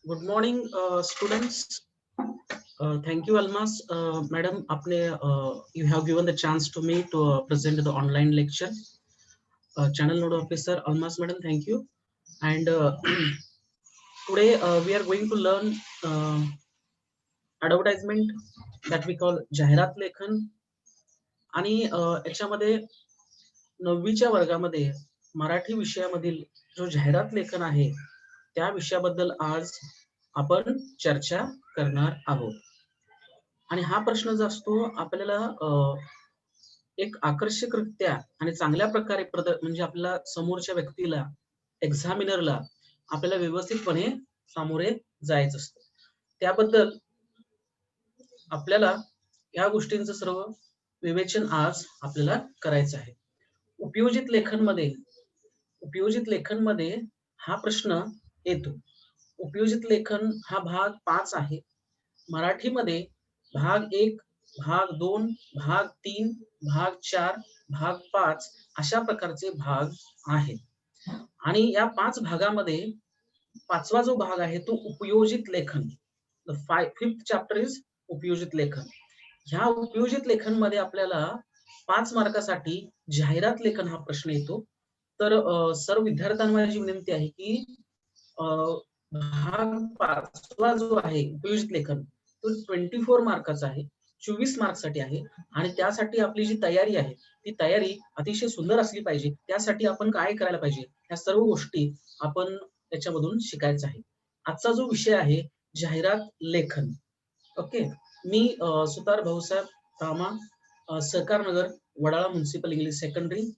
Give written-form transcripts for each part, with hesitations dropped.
Good morning students. Thank you, Almas. Madam, you have given the chance to me to present the online lecture. Channel Node Officer Almas, Madam, thank you. And today we are going to learn advertisement that we call जाहिरात लेखन. आणि याच्यामध्ये 9वीच्या वर्गामध्ये मराठी विषयामधील जो जाहिरात लेखन आहे त्या विषयाबद्दल आज आपण चर्चा करणार आहोत. आणि हा प्रश्न जो असतो आपल्याला एक आकर्षकरित्या आणि चांगल्या प्रकारे म्हणजे आपल्या समोरच्या व्यक्तीला एक्झामिनरला आपल्याला व्यवस्थितपणे सामोरे जायचं असतं. त्याबद्दल आपल्याला या गोष्टींचं सर्व विवेचन आज आपल्याला करायचं आहे. उपयोजित लेखनमध्ये हा प्रश्न येतो. उपयोजित लेखन हा भाग 5 आहे. मराठीमध्ये भाग 1, भाग 2, भाग 3, भाग 4, भाग 5 अशा प्रकारचे भाग आहेत. आणि या 5 भागामध्ये 5वा जो भाग आहे तो उपयोजित लेखन. द 5th चॅप्टर इज उपयोजित लेखन. ह्या उपयोजित लेखन मध्ये आपल्याला 5 मार्कासाठी जाहिरात लेखन हा प्रश्न येतो. तर सर्व विद्यार्थ्यांना माझी विनंती आहे की भाग 5वा जो आहे उपयोजित लेखन तो 24 मार्काचा आहे, 24 मार्क्ससाठी आहे. आणि त्यासाठी आपली जी तयारी आहे ती तयारी अतिशय सुंदर असली पाहिजे. त्यासाठी आपण काय करायला पाहिजे या सर्व गोष्टी आपण त्याच्यामधून शिकायचं आहे. आजचा जो विषय आहे जाहिरात लेखन. ओके, मी Sutar Bhausaheb Rama, Sahakar Nagar, Wadala municipal English secondary,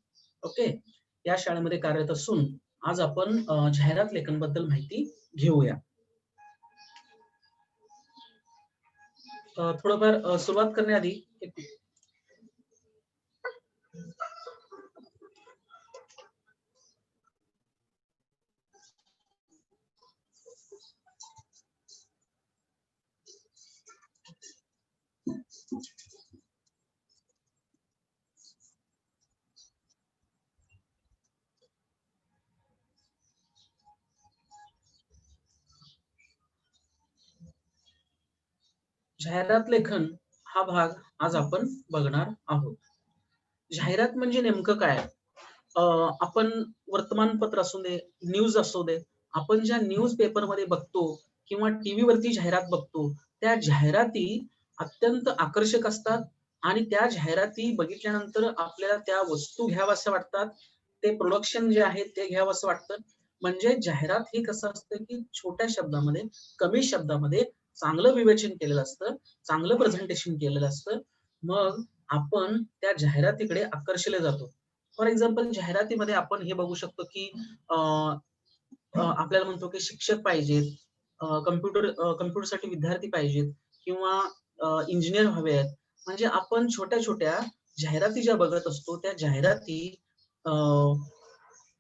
okay, या शाळेमध्ये कार्यरत असून आज आपण जाहिरात लेखन बद्दल माहिती घेऊया. थोडंफार सुरुवात करण्याआधी जाहिरात लेखन हा भाग आज आपण बघणार आहोत. जाहिरात म्हणजे नेमकं काय? आपण वर्तमानपत्र असू दे, न्यूज असू दे, आपण ज्या न्यूज पेपर मध्ये बघतो किंवा टीव्ही वरती जाहिरात बघतो त्या जाहिराती अत्यंत आकर्षक असतात. आणि त्या जाहिराती बघितल्यानंतर आपल्याला त्या वस्तू घ्याव्याशा वाटतात, ते प्रोडक्शन जे आहे ते घ्यावंसं वाटतं. म्हणजे जाहिरात हे कसं असतं की छोट्या शब्दामध्ये, कमी शब्दामध्ये चांगलं विवेचन केलेलं असतं, चांगलं प्रेझेंटेशन केलेलं असतं. मग आपण त्या जाहिरातीकडे आकर्षिले जातो. फॉर एक्झाम्पल जाहिरातीमध्ये आपण हे बघू शकतो की आपल्याला म्हणतो की शिक्षक पाहिजेत, कम्प्युटरसाठी विद्यार्थी पाहिजेत किंवा इंजिनियर हवे आहेत. म्हणजे आपण छोट्या छोट्या जाहिराती ज्या बघत असतो त्या जाहिराती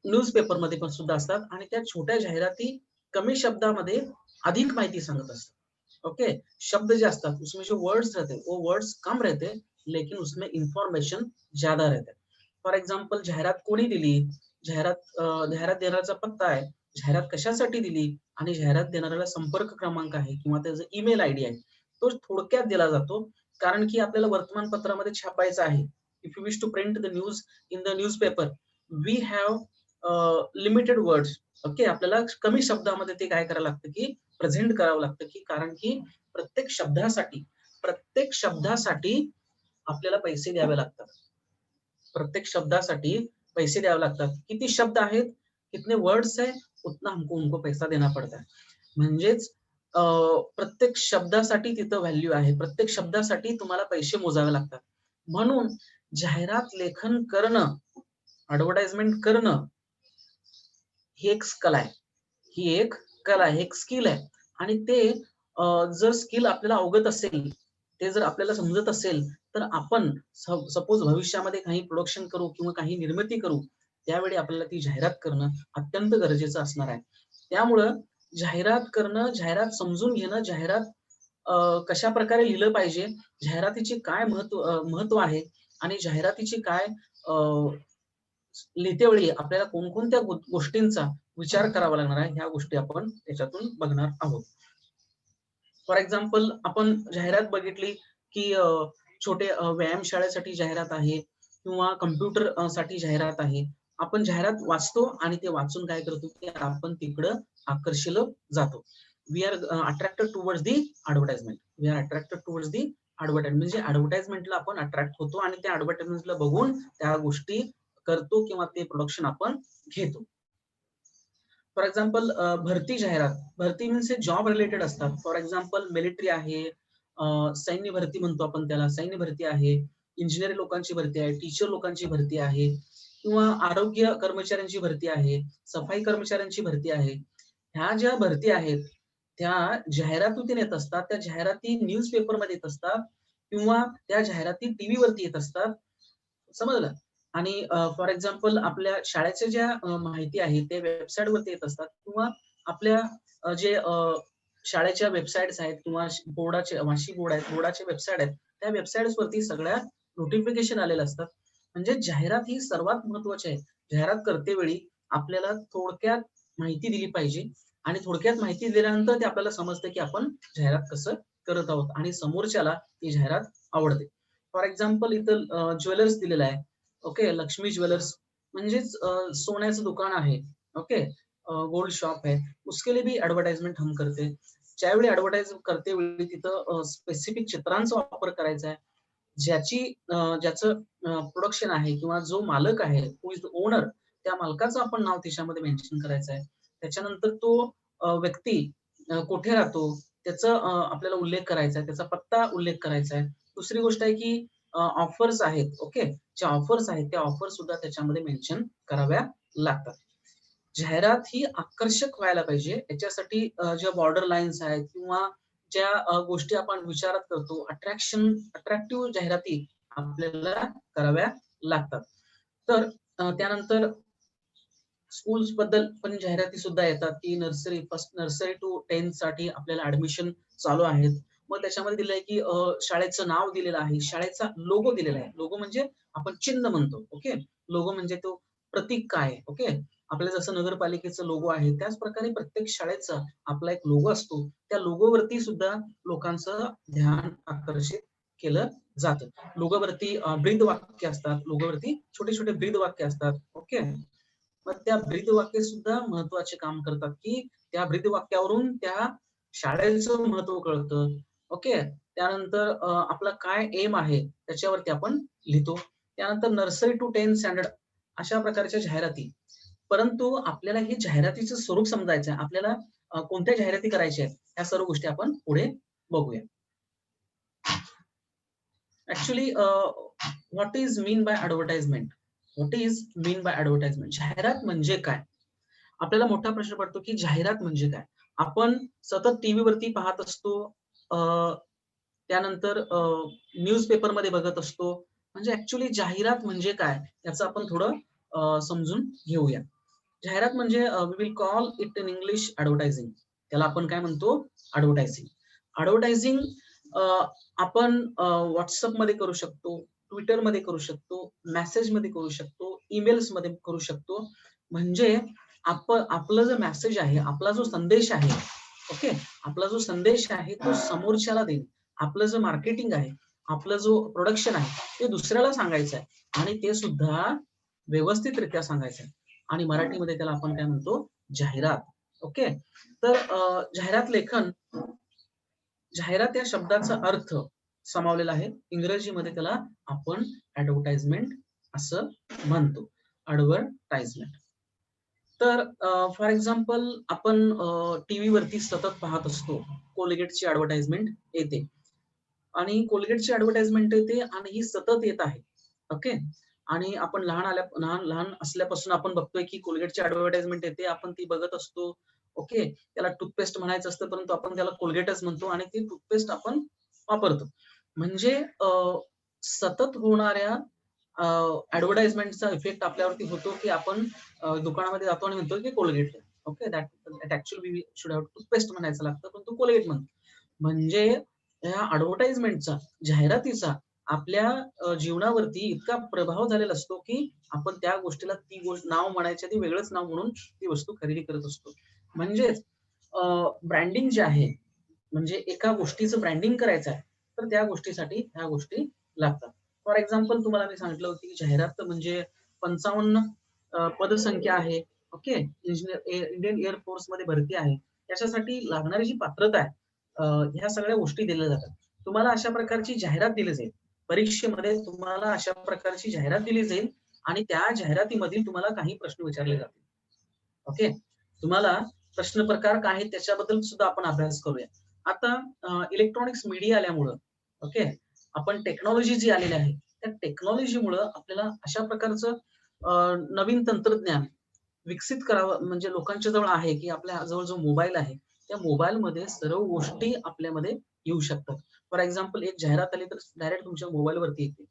न्यूजपेपरमध्ये पण सुद्धा असतात आणि त्या छोट्या जाहिराती कमी शब्दामध्ये अधिक माहिती सांगत असतात। ओके, शब्द जे असतात उसमें जो वर्ड्स रहते हैं वो वर्ड्स कम रहते हैं, लेकिन उसमें इंफॉर्मेशन ज्यादा रहते हैं। फॉर एग्जांपल जाहिरात कोणी दिली, जाहिरात देण्याचा पत्ता आहे, जाहिरात कशासाठी दिली आणि जाहिरात देणाऱ्याला संपर्क क्रमांक आहे किंवा त्याचा ईमेल आयडी आहे, तो थोडक्यात दिला जातो। कारण की आपल्याला वर्तमानपत्रामध्ये छापायचं आहे। If you wish to print the news in the newspaper, we have limited words. Okay, आपल्याला कमी शब्दामध्ये ते काय करावं लागतं की प्रेझेंट करावं लागतं, की कारण की प्रत्येक शब्दासाठी आपल्याला पैसे द्यावे लागतात। प्रत्येक शब्दासाठी पैसे द्यावे लागतात। किती शब्द आहेत, कितने वर्ड्स है, उतना हमको उनको पैसा देना पड़ता है। म्हणजेच अ, प्रत्येक शब्दासाठी तिथं व्हॅल्यू आहे। प्रत्येक शब्दासाठी तुम्हाला पैसे मोजावे लागतात। म्हणून जाहिरात लेखन करणं, ॲडव्हर्टाइजमेंट करणं ही एक कला आहे. ही एक कला आहे, एक स्किल आहे आणि ते जर स्किल आपल्याला अवगत असेल, ते जर आपल्याला समजत असेल, तर आपण सपोज भविष्यामध्ये काही प्रोडक्शन करू किंवा काही निर्मिती करू, त्यावेळी आपल्याला ती जाहिरात करणं अत्यंत गरजेचं असणार आहे। त्यामुळं जाहिरात करणं, जाहिरात समजून घेणं, जाहिरात कशाप्रकारे लिहिलं पाहिजे, जाहिरातीची काय महत्त्व आहे आणि जाहिरातीची काय अ, लिहितेवेळी आपल्याला कोणकोणत्या गोष्टींचा विचार करावा लागणार आहे, ह्या गोष्टी आपण त्याच्यातून बघणार आहोत। फॉर एक्झाम्पल आपण जाहिरात बघितली, की छोटे व्यायामशाळेसाठी जाहिरात आहे किंवा कॉम्प्युटर साठी जाहिरात आहे। आपण जाहिरात वाचतो आणि ते वाचून काय करतो, की आपण तिकडं आकर्षिलं जातो। We are attracted towards the advertisement. We are attracted towards the advertisement म्हणजे ॲडव्हर्टाइजमेंटला आपण अट्रॅक्ट होतो आणि त्या ॲडव्हर्टाइजमेंटला बघून त्या गोष्टी करतो किंवा ते प्रोडक्शन आपण घेतो। फॉर एक्झाम्पल भरती जाहिरात, भरती मीन्स हे जॉब रिलेटेड असतात। फॉर एक्झाम्पल मिलिटरी आहे, सैन्य भरती म्हणतो आपण त्याला, सैन्य भरती आहे, इंजिनिअर लोकांची भरती आहे, टीचर लोकांची भरती आहे किंवा आरोग्य कर्मचाऱ्यांची भरती आहे, सफाई कर्मचाऱ्यांची भरती आहे। ह्या ज्या भरती आहेत, त्या जाहिरातीतून येत असतात, त्या जाहिराती न्यूजपेपरमध्ये येत असतात किंवा त्या जाहिराती टीव्हीवरती येत असतात। समजलं? आणि फॉर एक्झाम्पल आपल्या शाळेच्या ज्या माहिती आहे ते वेबसाईटवरती येत असतात किंवा आपल्या जे शाळेच्या वेबसाईट्स आहेत किंवा बोर्डाचे वार्षिक बोर्ड आहेत, बोर्डाचे वेबसाईट आहेत, त्या वेबसाईट्सवरती सगळ्या नोटिफिकेशन आलेले असतात। म्हणजे जाहिरात ही सर्वात महत्त्वाची आहे। जाहिरात करतेवेळी आपल्याला थोडक्यात माहिती दिली पाहिजे आणि थोडक्यात माहिती दिल्यानंतर ते आपल्याला समजतं, की आपण जाहिरात कसं करत आहोत आणि समोरच्याला ती जाहिरात आवडते। फॉर एक्झाम्पल इथं ज्वेलर्स दिलेलं आहे. ओके, लक्ष्मी ज्वेलर्स म्हणजेच सोन्याचं दुकान आहे। ओके, गोल्ड शॉप है, उसके लिए भी एडवर्टाइजमेंट हम करते हैं। ज्यावेळी ॲडव्हर्टाइज करते वेळी तिथं स्पेसिफिक चित्रांचा वापर करायचा आहे। ज्याचं प्रोडक्शन आहे किंवा जो मालक आहे, हू इज द ओनर, त्या मालकाचं आपण नाव त्याच्यामध्ये मेन्शन करायचं आहे। त्याच्यानंतर तो व्यक्ती कुठे राहतो, त्याचा आपल्याला उल्लेख करायचा आहे, त्याचा पत्ता उल्लेख करायचा आहे। दुसरी गोष्ट आहे की ऑफर्स आहेत, ओके. ज्या ऑफर्स आहेत, त्या ऑफर्स सुद्धा त्याच्यामध्ये मेन्शन कराव्या लागतात। जाहिरात ही आकर्षक व्हायला पाहिजे, याच्यासाठी ज्या बॉर्डर लाईन्स आहेत किंवा ज्या गोष्टी आपण विचारात करतो, अट्रॅक्टिव्ह जाहिराती आपल्याला कराव्या लागतात। तर त्यानंतर स्कूल्स बद्दल पण जाहिराती सुद्धा येतात, की नर्सरी टू 10th साठी आपल्याला ॲडमिशन चालू आहेत। मग त्याच्यामध्ये दिलंय, की शाळेचं नाव दिलेलं आहे, शाळेचा लोगो दिलेला आहे। लोगो म्हणजे आपण चिन्ह म्हणतो, ओके. लोगो म्हणजे तो प्रतीक काय आहे, ओके. आपल्या जसं नगरपालिकेचा लोगो आहे, त्याच प्रकारे प्रत्येक शाळेचा आपला एक लोगो असतो। त्या लोगोवरती सुद्धा लोकांचं ध्यान आकर्षित केलं जातं। लोगोवरती ब्रीदवाक्य असतात, लोगोवरती छोटे-छोटे ब्रीदवाक्य असतात, ओके. मग त्या ब्रीदवाक्य सुद्धा महत्त्वाचे काम करतात, की त्या ब्रीदवाक्यावरून त्या शाळेचं महत्त्व कळतं. ओके. त्यानंतर आपला काय एम आहे त्याच्यावरती आपण लिहितो. त्यानंतर नर्सरी टू 10th स्टँडर्ड अशा प्रकारच्या जाहिराती. परंतु आपल्याला हे जाहिरातीचं स्वरूप समजायचं आहे. आपल्याला कोणत्या जाहिराती करायच्या आहेत, ह्या सर्व गोष्टी आपण पुढे बघूया. Actually what is mean by advertisement? What is mean by advertisement? जाहिरात म्हणजे काय? आपल्याला मोठा प्रश्न पडतो, की जाहिरात म्हणजे काय? आपण सतत टीव्हीवरती पाहत असतो. अ, त्यानंतर न्यूजपेपरमध्ये बघत असतो. म्हणजे ॲक्चुअली जाहिरात म्हणजे काय? याचं आपण थोडं समजून घेऊया. जाहिरात म्हणजे we will call it in English advertising. त्याला आपण काय म्हणतो? ऍडव्हर्टायझिंग. ऍडव्हर्टायझिंग आपण व्हॉट्सअपमध्ये करू शकतो, ट्विटरमध्ये करू शकतो, मेसेजमध्ये करू शकतो, ईमेल्समध्ये करू शकतो. म्हणजे आपला जो मेसेज आहे, आपला जो संदेश आहे, ओके, आपला जो संदेश आहे तो समोरच्याला देईल. आपलं जो मार्केटिंग आहे, आपलं जो प्रोडक्शन आहे, ते दुसऱ्याला सांगायचं आहे आणि ते सुद्धा व्यवस्थितरित्या सांगायचं आहे. आणि मराठीमध्ये त्याला आपण काय म्हणतो? जाहिरात. ओके. तर जाहिरात लेखन, जाहिरात या शब्दाचा अर्थ समावलेला आहे. इंग्रजीमध्ये त्याला आपण ऍडव्हर्टाइजमेंट असं म्हणतो. ऍडव्हर्टाइजमेंट. तर फॉर एक्झाम्पल आपण टीव्ही वरती सतत पाहत असतो. कोलगेटची ऍडव्हर्टाइजमेंट येते आणि कोलगेटची ऍडव्हर्टाइजमेंट येते आणि ही सतत येत आहे. ओके. आणि आपण लहान लहान असल्यापासून आपण बघतोय की कोलगेटची ऍडव्हर्टाइजमेंट येते. आपण ती बघत असतो. ओके. त्याला टूथपेस्ट म्हणायचं असतं, परंतु आपण त्याला कोलगेटच म्हणतो आणि ती टूथपेस्ट आपण वापरतो. म्हणजे सतत होणाऱ्या ऍडव्हर्टाइजमेंटचा इफेक्ट आपल्यावरती होतो, की आपण दुकानामध्ये जातो आणि म्हणतो की Colgate. Okay. That actually we should have toothpaste म्हणायचं लागतं, पण तो कोलगेट म्हणतो. म्हणजे या ऍडव्हर्टाइजमेंटचा, जाहिरातीचा आपल्या जीवनावरती इतका प्रभाव झालेला असतो, की आपण त्या गोष्टीला ती गोष्ट नाव म्हणायच्या आधी वेगळंच नाव म्हणून ती वस्तू खरेदी करत असतो. म्हणजेच ब्रँडिंग जे आहे, म्हणजे एका गोष्टीचं ब्रँडिंग करायचं आहे, तर त्या गोष्टीसाठी ह्या गोष्टी लागतात. फॉर एक्झाम्पल तुम्हाला मी सांगितलं होतं, की जाहिरात म्हणजे 55 पदसंख्या आहे. ओके. इंडियन एअर फोर्समध्ये भरती आहे. त्याच्यासाठी लागणारी जी पात्रता आहे, ह्या सगळ्या गोष्टी दिल्या जातात. तुम्हाला अशा प्रकारची जाहिरात दिली जाईल. परीक्षेमध्ये तुम्हाला अशा प्रकारची जाहिरात दिली जाईल आणि त्या जाहिरातीमधील तुम्हाला काही प्रश्न विचारले जातील. ओके. तुम्हाला प्रश्न प्रकार काय आहेत त्याच्याबद्दल सुद्धा आपण अभ्यास करूया. आता इलेक्ट्रॉनिक्स मीडिया आल्यामुळं, ओके, आपण टेक्नॉलॉजी जी आलेली आहे, त्या टेक्नॉलॉजीमुळं आपल्याला अशा प्रकारचं नवीन तंत्रज्ञान विकसित करावं म्हणजे लोकांच्या जवळ आहे, की आपल्या जवळ जो मोबाईल आहे, त्या मोबाईलमध्ये सर्व गोष्टी आपल्यामध्ये येऊ शकतात. फॉर एक्झाम्पल एक जाहिरात आली तर डायरेक्ट तुमच्या मोबाईलवरती येते.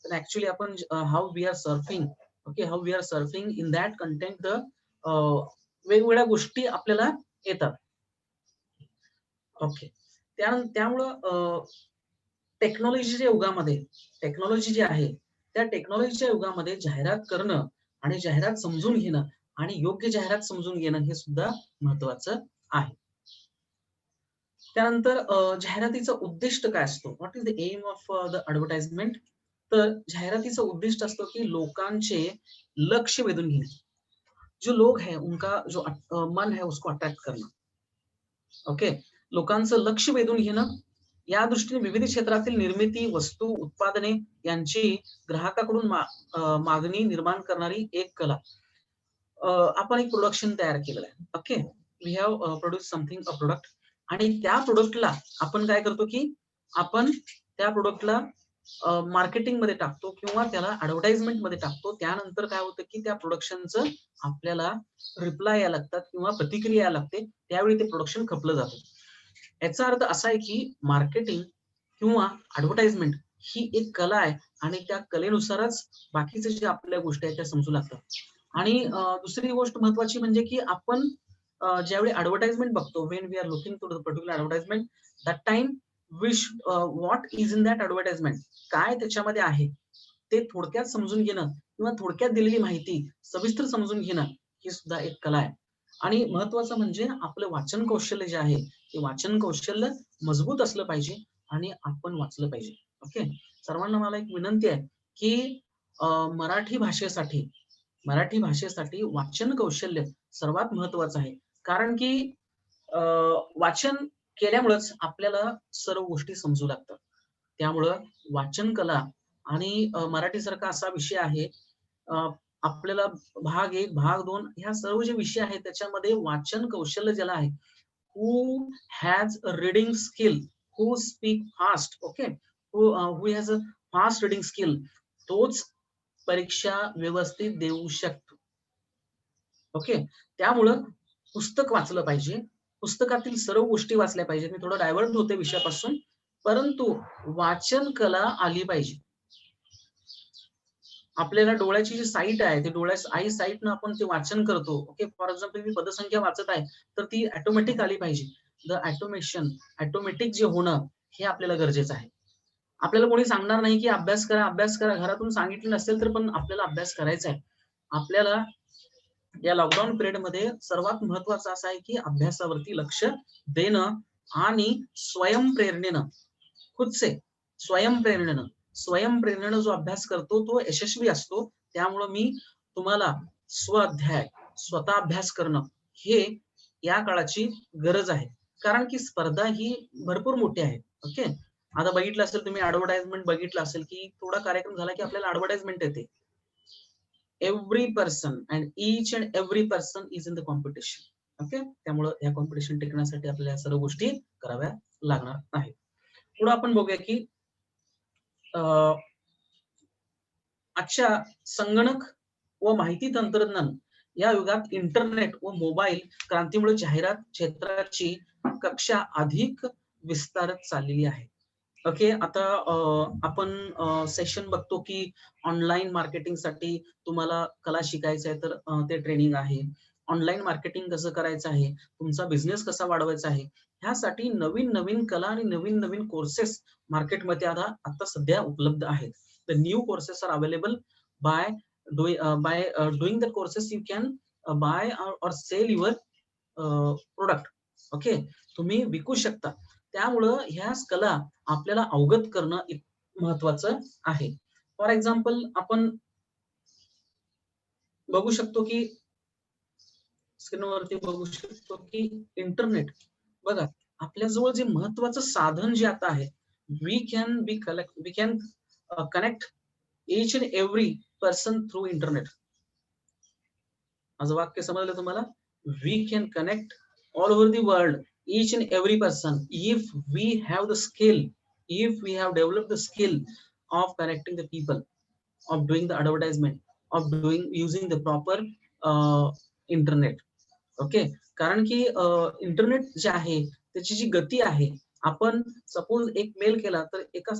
तर ॲक्चुअली आपण how we are surfing, okay, how we are surfing in that content the वेगवेगळ्या गोष्टी आपल्याला येतात. ओके. त्यामुळं टेक्नॉलॉजीच्या युगामध्ये, टेक्नॉलॉजी जी आहे, त्या टेक्नॉलॉजीच्या युगामध्ये जाहिरात करणं आणि जाहिरात समजून घेणं आणि योग्य जाहिरात समजून घेणं हे सुद्धा महत्वाचं आहे. त्यानंतर जाहिरातीचा उद्दिष्ट काय असतो? What is the aim of the advertisement? तर जाहिरातीचं उद्दिष्ट असतं, की लोकांचे लक्ष वेधून घेणे. जो लोग है उनका जो मन है उसको अट्रॅक्ट करणं. ओके. लोकांचं लक्ष वेधून घेणं, या दृष्टीने विविध क्षेत्रातील निर्मिती, वस्तू, उत्पादने यांची ग्राहकाकडून मागणी निर्माण करणारी एक कला. आपण एक प्रोडक्शन तयार केलेलं आहे. Okay. We have produce something a product आणि त्या प्रोडक्टला आपण काय करतो, की आपण त्या प्रोडक्टला मार्केटिंगमध्ये टाकतो किंवा त्याला ॲडव्हर्टाइजमेंटमध्ये टाकतो. त्यानंतर काय होतं, की त्या प्रोडक्शनचं आपल्याला रिप्लाय यायला लागतात किंवा प्रतिक्रिया यायला लागते. त्यावेळी ते प्रोडक्शन खपलं जातं. याचा अर्थ असा आहे, की मार्केटिंग किंवा ॲडव्हर्टाइजमेंट ही एक कला आहे आणि त्या कलेनुसारच बाकीच्या ज्या आपल्या गोष्टी आहेत त्या समजू लागतात. आणि दुसरी गोष्ट महत्त्वाची म्हणजे, की आपण ज्यावेळी ॲडव्हर्टाइजमेंट बघतो, when we are looking to the particular advertisement, that time what is in that advertisement, काय त्याच्यामध्ये आहे, ते थोडक्यात समजून घेणं किंवा थोडक्यात दिलेली माहिती सविस्तर समजून घेणं, ही सुद्धा एक कला आहे. आणि महत्त्वाचं म्हणजे आपलं वाचन कौशल्य जे आहे, ते वाचन कौशल्य मजबूत असलं पाहिजे आणि आपण वाचलं पाहिजे. ओके. सर्वांना मला एक विनंती आहे, की अ, मराठी भाषेसाठी मराठी भाषेसाठी वाचन कौशल्य सर्वात महत्वाचं आहे. कारण की अ, वाचन केल्यामुळेच आपल्याला सर्व गोष्टी समजू लागतात. त्यामुळं वाचन कला आणि मराठीसारखा असा विषय आहे, अ, आपल्याला भाग 1, भाग 2 ह्या सर्व जे विषय आहेत त्याच्यामध्ये वाचन कौशल्य ज्याला आहे, who has a reading skill, who speak fast, okay, who has a fast reading skill, तोच परीक्षा व्यवस्थित देऊ शकतो. ओके. त्यामुळं पुस्तक वाचलं पाहिजे. पुस्तकातील सर्व गोष्टी वाचल्या पाहिजेत. मी थोडं डायव्हर्ट होते विषयापासून, परंतु वाचन कला आली पाहिजे. आपल्याला डोळ्याची जी साईट आहे ते आई साईटनं आपण ते वाचन करतो. ओके, फॉर एक्झाम्पल मी पदसंख्या वाचत आहे तर ती ऑटोमॅटिक आली पाहिजे. द ऑटोमेशन, ऑटोमॅटिक जे होणं हे आपल्याला गरजेचं आहे. आपल्याला कोणी सांगणार नाही की अभ्यास करा, अभ्यास करा. घरातून सांगितलं नसेल तर पण आपल्याला अभ्यास करायचा आहे. आपल्याला या लॉकडाऊन पिरियडमध्ये सर्वात महत्वाचं असं आहे की अभ्यासावरती लक्ष देणं आणि स्वयंप्रेरणेनं, खुदसे स्वयंप्रेरणेनं जो अभ्यास करतो तो यशस्वी असतो. त्यामुळं मी तुम्हाला स्वाध्याय, स्वतः अभ्यास करणं हे या काळाची गरज आहे. कारण की स्पर्धा ही भरपूर मोठी आहे. ओके. आता बघितलं असेल तुम्ही ॲडव्हर्टाइजमेंट बघितलं असेल की थोडा कार्यक्रम झाला की आपल्याला ॲडव्हर्टाइजमेंट येते. Every person and each and every person is in the competition. Okay. त्यामुळं या कॉम्पिटिशन टिकण्यासाठी आपल्याला या सर्व गोष्टी कराव्या लागणार आहेत. पुढे आपण बघूया की आजच्या संगणक व माहिती तंत्रज्ञान या युगात इंटरनेट व मोबाईल क्रांतीमुळे जाहिरात क्षेत्राची कक्षा अधिक विस्तारत चाललेली आहे. ओके. आता आपण सेशन बघतो की ऑनलाईन मार्केटिंगसाठी तुम्हाला कला शिकायचं आहे तर ते ट्रेनिंग आहे. ऑनलाईन मार्केटिंग कसं करायचं आहे, तुमचा बिझनेस कसा वाढवायचा आहे, ह्यासाठी नवीन-नवीन कला आणि नवीन-नवीन कोर्सेस मार्केटमध्ये आता सध्या उपलब्ध आहेत. The new courses are available by doing the courses you can buy or sell your product. Okay. तुम्ही विकू शकता. त्यामुळं ह्या कला आपल्याला अवगत करणं महत्वाचं आहे. फॉर एक्झाम्पल आपण बघू शकतो की स्क्रीनवरती बघू शकतो की इंटरनेट बघा, आपल्याजवळ जे महत्वाचं साधन जे आता आहे, we can connect each and every person through internet. माझं वाक्य समजलं तुम्हाला? We can connect all over the world each and every person if we have the skill, if we have developed the skill of connecting the people, of doing the advertisement, of using the proper internet. Okay. कारण की internet जे आहे त्याची जी गती आहे, आपण suppose एक mail केला तर एका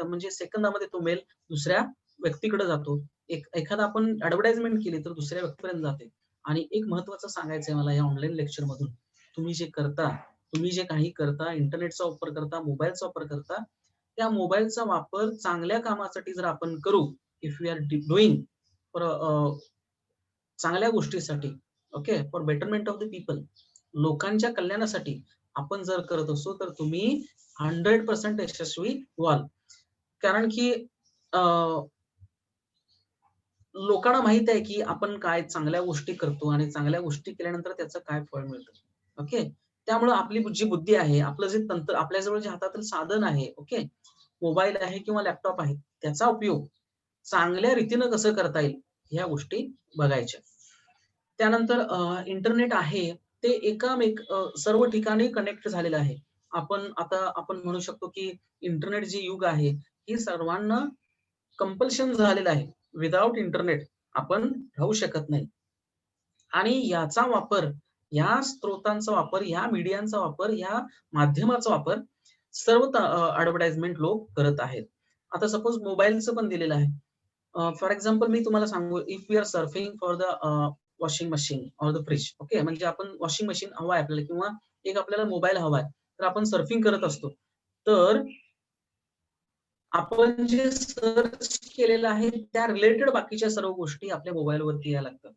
म्हणजे सेकंदामध्ये तो मेल दुसऱ्या व्यक्तीकडे जातो. एखादा आपण ॲडव्हर्टाइजमेंट केली तर दुसऱ्या व्यक्तीपर्यंत जाते. आणि एक महत्वाचं सांगायचं आहे मला या ऑनलाईन लेक्चर मधून, तुम्ही जे काही करता, इंटरनेटचा वापर करता, मोबाईलचा वापर करता, त्या मोबाईलचा वापर चांगल्या कामासाठी जर आपण करू, if we are doing for चांगल्या गोष्टीसाठी, okay, for betterment of the people, लोकांच्या कल्याणासाठी आपण जर करत असू तर तुम्ही 100% यशस्वी व्हाल. कारण की लोकांना माहित आहे की आपण काय चांगल्या गोष्टी करतो आणि चांगल्या गोष्टी केल्यानंतर त्याचं काय फळ मिळतं. ओके. त्यामुळे आपली जी बुद्धी आहे, आपलं जे तंत्र, आपल्याजवळ जे हातातील साधन आहे, ओके, मोबाईल आहे किंवा लॅपटॉप आहे, त्याचा उपयोग चांगल्या रीतीनं कसं करता येईल ह्या गोष्टी बघायच्या. त्यानंतर इंटरनेट आहे ते सर्व ठिकाणी कनेक्ट झालेलं आहे. आपण म्हणू शकतो की इंटरनेट जे युग आहे, हे सर्वांना कंपल्शन झालेलं आहे. विदाऊट इंटरनेट आपण राहू शकत नाही. आणि याचा वापर, या स्त्रोतांचा वापर, या मीडियाचा वापर, या माध्यमाचा वापर सर्व ॲडव्हर्टाइजमेंट लोक करत आहेत. आता सपोज मोबाईलचं पण दिलेलं आहे. फॉर एक्झाम्पल मी तुम्हाला सांगू, if we are surfing for the washing machine or the fridge, okay, म्हणजे आपण वॉशिंग मशीन हवा आहे आपल्याला किंवा एक आपल्याला मोबाईल हवा आहे, तर आपण सर्फिंग करत असतो. तर आपण जे सर्च केलेलं आहे त्या रिलेटेड बाकीच्या सर्व गोष्टी आपल्या मोबाईलवरती यायला लागतात.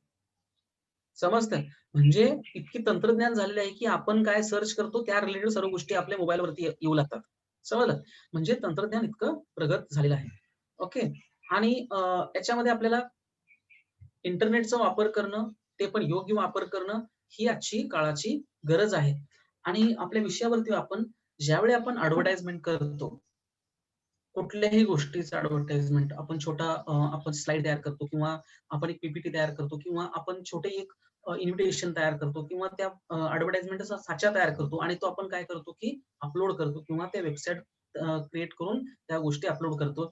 समजतंय? म्हणजे इतकी तंत्रज्ञान झालेलं आहे, की आपण काय सर्च करतो त्या रिलेटेड सर्व गोष्टी आपल्या मोबाईलवरती येऊ लागतात. समजलं? म्हणजे तंत्रज्ञान इतकं प्रगत झालेलं आहे. ओके. आणि याच्यामध्ये आपल्याला इंटरनेटचा वापर करणं, ते पण योग्य वापर करणं, ही आजची काळाची गरज आहे. आणि आपल्या विषयावरती ज्यावेळी आपण ॲडव्हर्टाइजमेंट करतो, कुठल्याही गोष्टीचं ॲडव्हर्टाइजमेंट आपण स्लाईड तयार करतो किंवा आपण एक पी तयार करतो किंवा आपण छोटे एक इन्व्हिटेशन तयार करतो किंवा त्या ॲडव्हर्टाइजमेंटचा साचा तयार करतो आणि तो आपण काय करतो, की अपलोड करतो किंवा त्या वेबसाईट क्रिएट करून त्या गोष्टी अपलोड करतो.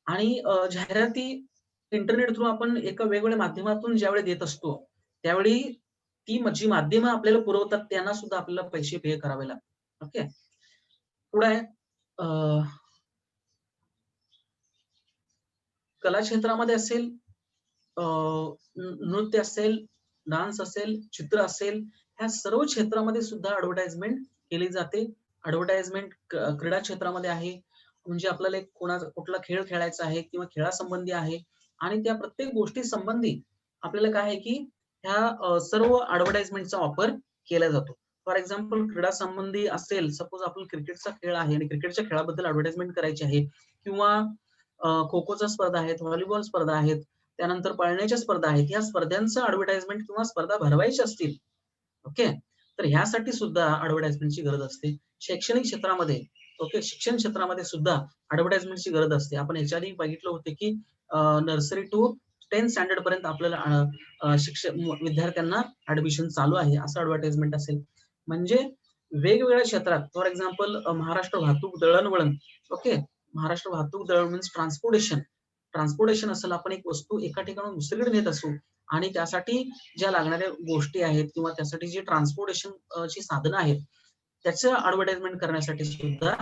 आणि जाहिराती इंटरनेट थ्रू आपण एका वेगवेगळ्या माध्यमातून ज्यावेळी देत असतो, त्यावेळी ती जी माध्यमं आपल्याला पुरवतात त्यांना सुद्धा आपल्याला पैसे पे करावे लागतात. ओके. पुढे आहे कला क्षेत्रामध्ये असेल, नृत्य असेल, डान्स असेल, चित्र असेल, ह्या सर्व क्षेत्रामध्ये सुद्धा ॲडव्हर्टाइजमेंट केली जाते. ॲडव्हर्टाइजमेंट क्रीडा क्षेत्रामध्ये आहे. म्हणजे आपल्याला एक कुठला खेळ खेळायचा आहे किंवा खेळासंबंधी आहे आणि त्या प्रत्येक गोष्टी संबंधी आपल्याला काय आहे, की ह्या सर्व ॲडव्हर्टाइजमेंटचा वापर केला जातो. फॉर एक्झाम्पल क्रीडा संबंधी असेल, सपोज आपण क्रिकेटचा खेळ आहे आणि क्रिकेटच्या खेळाबद्दल ॲडव्हर्टाइजमेंट करायची आहे किंवा खो-खोच्या स्पर्धा आहेत, व्हॉलीबॉल स्पर्धा आहेत, त्यानंतर पळण्याच्या स्पर्धा आहेत. या स्पर्धांचं ॲडव्हर्टाइजमेंट किंवा स्पर्धा भरवायच्या असतील, ओके. तर ह्यासाठी सुद्धा ॲडव्हर्टाइजमेंटची गरज असते. शैक्षणिक क्षेत्रामध्ये, ओके, शिक्षण क्षेत्रामध्ये सुद्धा ॲडव्हर्टाइजमेंटची गरज असते. आपण ह्याच्या आधी बघितलं होतं, की नर्सरी टू 10th स्टँडर्ड पर्यंत आपल्याला विद्यार्थ्यांना ॲडमिशन चालू आहे, असं ॲडव्हर्टाइजमेंट असेल. म्हणजे वेगवेगळ्या क्षेत्रात, फॉर एक्झाम्पल महाराष्ट्र वाहतूक दळणवळण, ओके. महाराष्ट्र वाहतूक दळण मीन्स ट्रान्सपोर्टेशन. ट्रान्सपोर्टेशन असेल, आपण एक वस्तू एका ठिकाणाहून दुसरीकडे नेत असू आणि त्यासाठी ज्या लागणाऱ्या गोष्टी आहेत किंवा त्यासाठी जी ट्रान्सपोर्टेशन ची साधनं आहेत, त्याचं ॲडव्हर्टाइजमेंट करण्यासाठी सुद्धा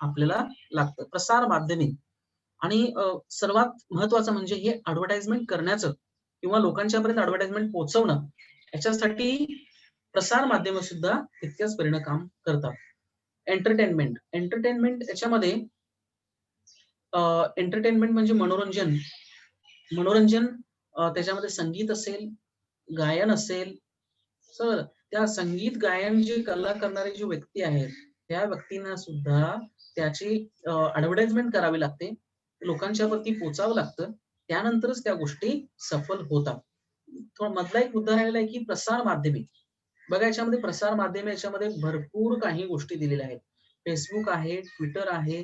आपल्याला लागतं. प्रसार माध्यमे आणि सर्वात महत्त्वाचं म्हणजे हे ॲडव्हर्टाइजमेंट करण्याचं किंवा लोकांच्यापर्यंत ॲडव्हर्टाइजमेंट पोहोचवणं, याच्यासाठी प्रसार माध्यमं सुद्धा तितक्याच परीने काम करतात. एंटरटेनमेंट. एंटरटेनमेंट याच्यामध्ये एंटरटेनमेंट म्हणजे मनोरंजन. मनोरंजन त्याच्यामध्ये संगीत असेल, गायन असेल, तर त्या संगीत, गायन जे कला करणारे जे व्यक्ती आहेत, त्या व्यक्तींना सुद्धा त्याची ॲडव्हर्टाइजमेंट करावी लागते. लोकांच्यावरती पोहोचावं लागतं. त्यानंतरच त्या गोष्टी सफल होतात. तो मधला एक मुद्दा राहिलेला आहे, की प्रसार माध्यमे. बघा याच्यामध्ये प्रसार माध्यमे याच्यामध्ये भरपूर काही गोष्टी दिलेल्या आहेत. Facebook आहे, Twitter आहे,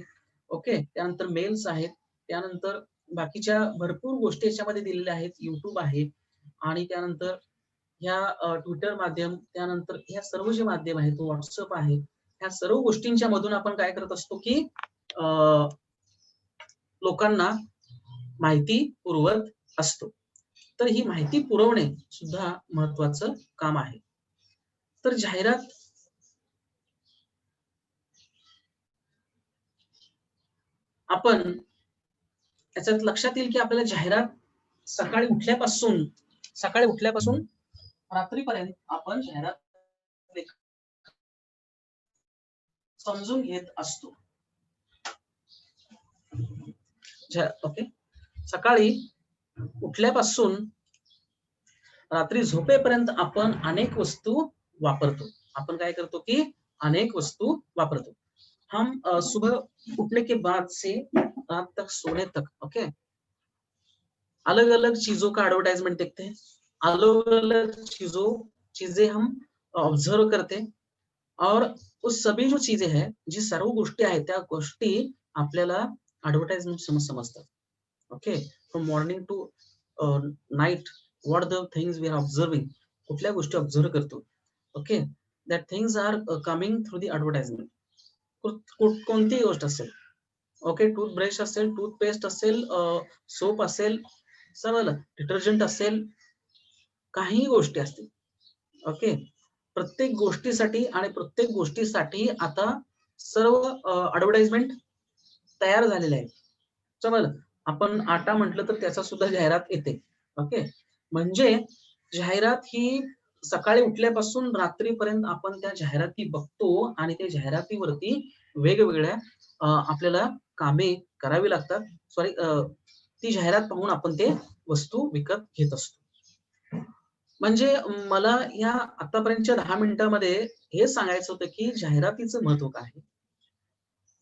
ओके. त्यानंतर मेल्स आहेत. त्यानंतर बाकीच्या भरपूर गोष्टी याच्यामध्ये दिलेल्या आहेत. YouTube आहे आणि त्यानंतर ह्या Twitter माध्यम, त्यानंतर ह्या सर्व जे माध्यम आहेत, WhatsApp आहे. ह्या सर्व गोष्टींच्या मधून आपण काय करत असतो, की अ, लोकांना माहिती पुरवत असतो. तर ही माहिती पुरवणे सुद्धा महत्त्वाचं काम आहे. तर जाहिरात आपण याच्यात लक्षात येईल, की आपल्याला जाहिरात सकाळी उठल्यापासून सकाळी उठल्यापासून रात्रीपर्यंत आपण जाहिरात समजून घेत असतो. ओके. सकाळी उठल्यापासून रात्री झोपेपर्यंत आपण अनेक वस्तू वापरतो. आपण काय करतो, की अनेक वस्तू वापरतो. हम सुबह उठने के बाद से रात तक सोने तक, ओके, अलग-अलग चीज़ों का एडवर्टाइज़मेंट देखते हैं। अलग-अलग चीज़ें हम ऑब्झर्व्ह करते हैं और उस सभी जो चीज़ें हैं, जी सर्व गोष्टी आहेत, त्या गोष्टी आपल्याला एडवर्टाइजमेंट समजतात. Okay. From morning to night, what the things we are observing, कुठल्या गोष्टी ऑब्झर्व्ह करतो. Okay. That things are coming through the advertisement. कोणतीही गोष्ट असेल. ओके. टूथब्रश असेल, टूथपेस्ट असेल, सोप असेल, समजलं, डिटर्जंट असेल, काहीही गोष्टी असतील. ओके. प्रत्येक गोष्टीसाठी आता सर्व ॲडव्हर्टाइजमेंट तयार झालेले आहे. समजलं. आपण आटा म्हटलं तर त्याचा सुद्धा जाहिरात येते. ओके. म्हणजे जाहिरात ही सकाळी उठल्यापासून रात्रीपर्यंत आपण त्या जाहिराती बघतो आणि त्या जाहिरातीवरती वेगवेगळ्या आपल्याला कामे करावी लागतात. सॉरी, ती जाहिरात पाहून आपण ते वस्तू विकत घेत असतो. म्हणजे मला या आतापर्यंतच्या 10 मिनिटामध्ये हे सांगायचं होतं, की जाहिरातीचं महत्त्व काय आहे?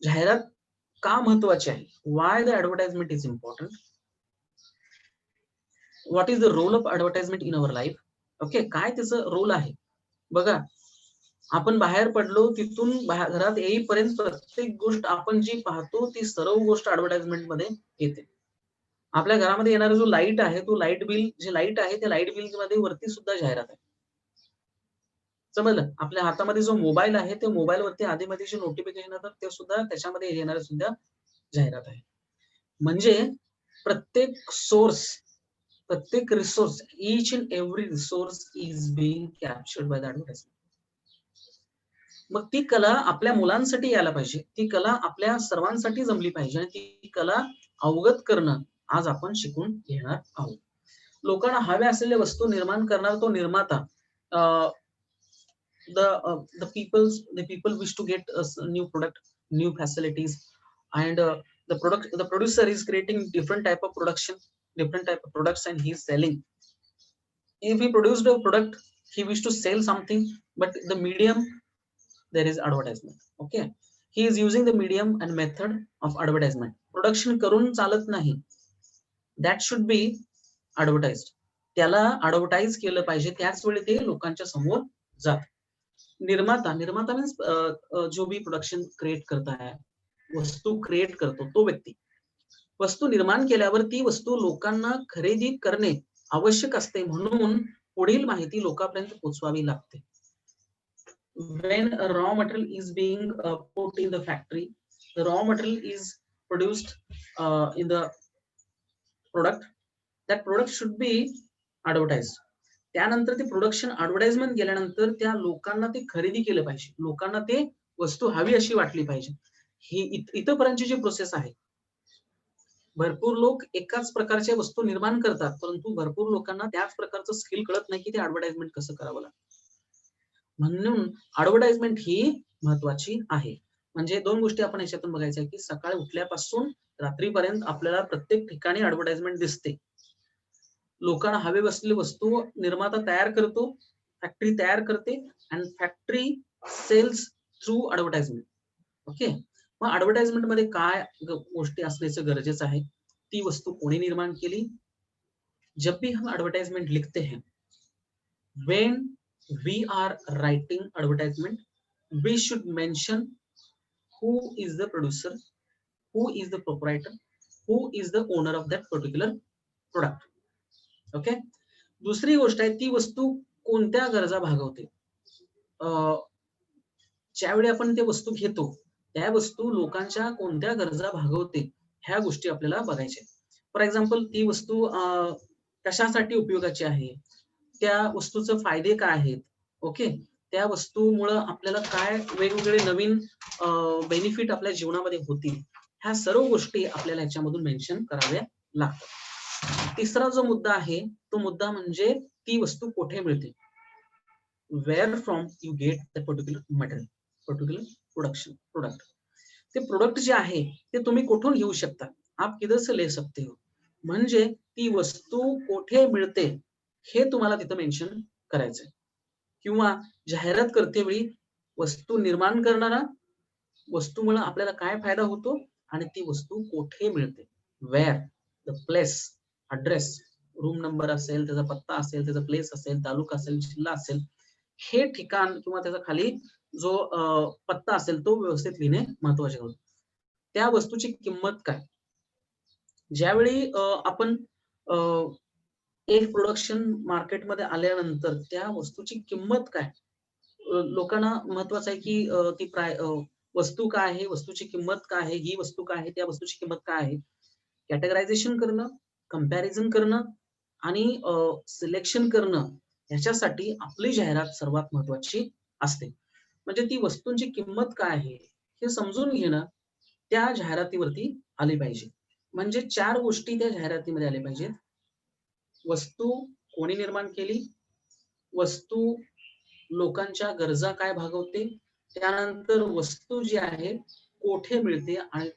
जाहिरात का महत्त्वाची आहे? Why the advertisement is important? What is the role of advertisement in our life? Okay. काय त्याचं रोल आहे? बघा, आपण बाहेर पडलो, तिथून घरात येईपर्यंत प्रत्येक गोष्ट आपण जी पाहतो, ती सर्व गोष्ट ॲडव्हर्टाइजमेंटमध्ये येते. आपल्या घरामध्ये येणारा जो लाईट आहे, तो लाईट बिल, जे लाईट आहे, त्या लाईट बिलमध्ये वरती सुद्धा जाहिरात आहे. समजलं. आपल्या हातामध्ये जो मोबाईल आहे, त्या मोबाईलवरती आधी-मधी जे नोटिफिकेशन येतात, ते सुद्धा त्याच्यामध्ये येणारे सुद्धा जाहिरात आहे. म्हणजे प्रत्येक सोर्स, प्रत्येक resource, each and every resource is being captured by the advertisement. मग ती कला आपल्या मुलांसाठी यायला पाहिजे. ती कला आपल्या सर्वांसाठी जमली पाहिजे आणि ती कला अवगत करणं आज आपण शिकून घेणार आहोत. लोकांना हव्या असलेल्या वस्तू निर्माण करणारा तो निर्माता. The people wish to get a new product, new facilities, and the producer is creating different type of production, different type of products, and he is selling. If he produced a product, he wish to sell something, but the medium, there is advertisement. Okay, he is using the medium and method of advertisement. Production करून चालत नाही, that should be advertised. त्याला advertise केलं पाहिजे, त्याच वेळी ते लोकांच्या समोर जात. निर्माता मीन्स जो भी प्रोडक्शन क्रिएट करता है, वस्तू क्रिएट करतो तो व्यक्ती. वस्तू निर्माण केल्यावर ती वस्तू लोकांना खरेदी करणे आवश्यक असते, म्हणून पुढील माहिती लोकांपर्यंत पोहोचवावी लागते. When a raw material is being put in the factory, the raw material is produced in the product. That product should be advertised. त्यानंतर ते प्रोडक्शन ऍडव्हर्टाइजमेंट गेल्यानंतर त्या लोकांना ते खरेदी केलं पाहिजे, लोकांना ते वस्तू हवी अशी वाटली पाहिजे. ही इथपर्यंतची जी प्रोसेस आहे. भरपूर लोक एकाच प्रकारच्या वस्तू निर्माण करतात, परंतु भरपूर लोकांना त्याच प्रकारचं स्किल कळत नाही की ते ऍडव्हर्टाइजमेंट कसं करावं लागतं. म्हणून ऍडव्हर्टाइजमेंट ही महत्वाची आहे. म्हणजे दोन गोष्टी आपण याच्यातून बघायच्या की सकाळी उठल्यापासून रात्रीपर्यंत आपल्याला प्रत्येक ठिकाणी ऍडव्हर्टाइजमेंट दिसते. लोकांना हवे असलेली वस्तू निर्माता तयार करतो, फॅक्टरी तयार करते, आणि factory sales through advertisement. Okay, मग ऍडव्हर्टाइजमेंट मध्ये काय गोष्टी असण्याचं गरजेचं आहे? ती वस्तू कोणी निर्माण केली? जब भी हम एडवर्टाइजमेंट लिखते हैं, when we are writing advertisement, we should mention who is the producer, who is the proprietor, who is the owner of that particular product. Okay, दुसरी गोष्ट आहे ती वस्तू कोणत्या गरजा भागवते. ज्यावेळी आपण ते वस्तू घेतो त्या वस्तू लोकांच्या कोणत्या गरजा भागवते ह्या गोष्टी आपल्याला बघायच्या. फॉर एक्झाम्पल, ती वस्तू कशासाठी उपयोगाची आहे, त्या वस्तूचे फायदे काय आहेत. ओके, त्या वस्तूमुळे आपल्याला काय वेगवेगळे नवीन बेनिफिट आपल्या जीवनामध्ये होतील, ह्या सर्व गोष्टी आपल्याला ह्याच्यामधून मेन्शन कराव्या लागतात. तिसरा जो मुद्दा आहे तो मुद्दा म्हणजे ती वस्तू कुठे मिळते. Where from you get the particular material, particular product. ते प्रोडक्ट जे आहे ते तुम्ही कुठून घेऊ शकता, आप किधर से ले सकते हो. म्हणजे ती वस्तू कुठे मिळते हे तुम्हाला तिथं मेन्शन करायचंय. किंवा जाहिरात करते वेळी वस्तू निर्माण करणारा, वस्तूमुळे आपल्याला काय फायदा होतो, आणि ती वस्तू कुठे मिळते. Where, the place, address, room number असेल, त्याचा पत्ता असेल, त्याचा प्लेस असेल, तालुका असेल, जिल्हा असेल, हे ठिकाण किंवा त्याचा खाली जो पत्ता असेल तो व्यवस्थित लिहिणे महत्वाचे होते. त्या वस्तूची किंमत काय. ज्यावेळी आपण एक प्रोडक्शन मार्केटमध्ये आल्यानंतर त्या वस्तूची किंमत काय, लोकांना महत्वाचं आहे की ती वस्तू काय आहे, वस्तूची किंमत काय आहे, ही वस्तू काय आहे, त्या वस्तूची किंमत काय आहे. कॅटेगरायझेशन करणं, कंपॅरिझन करणं आणि सिलेक्शन करणं, ह्याच्यासाठी आपली जाहिरात सर्वात महत्वाची असते. म्हणजे ती वस्तूंची किंमत काय आहे हे समजून घेणं त्या जाहिरातीवरती आली पाहिजे. म्हणजे 4 गोष्टी त्या जाहिरातीमध्ये आल्या पाहिजेत. वस्तू कोणी निर्माण केली, वस्तू लोकांच्या गरजा काय भागवते, त्यानंतर वस्तू जी आहे कोठे मिळते, आणि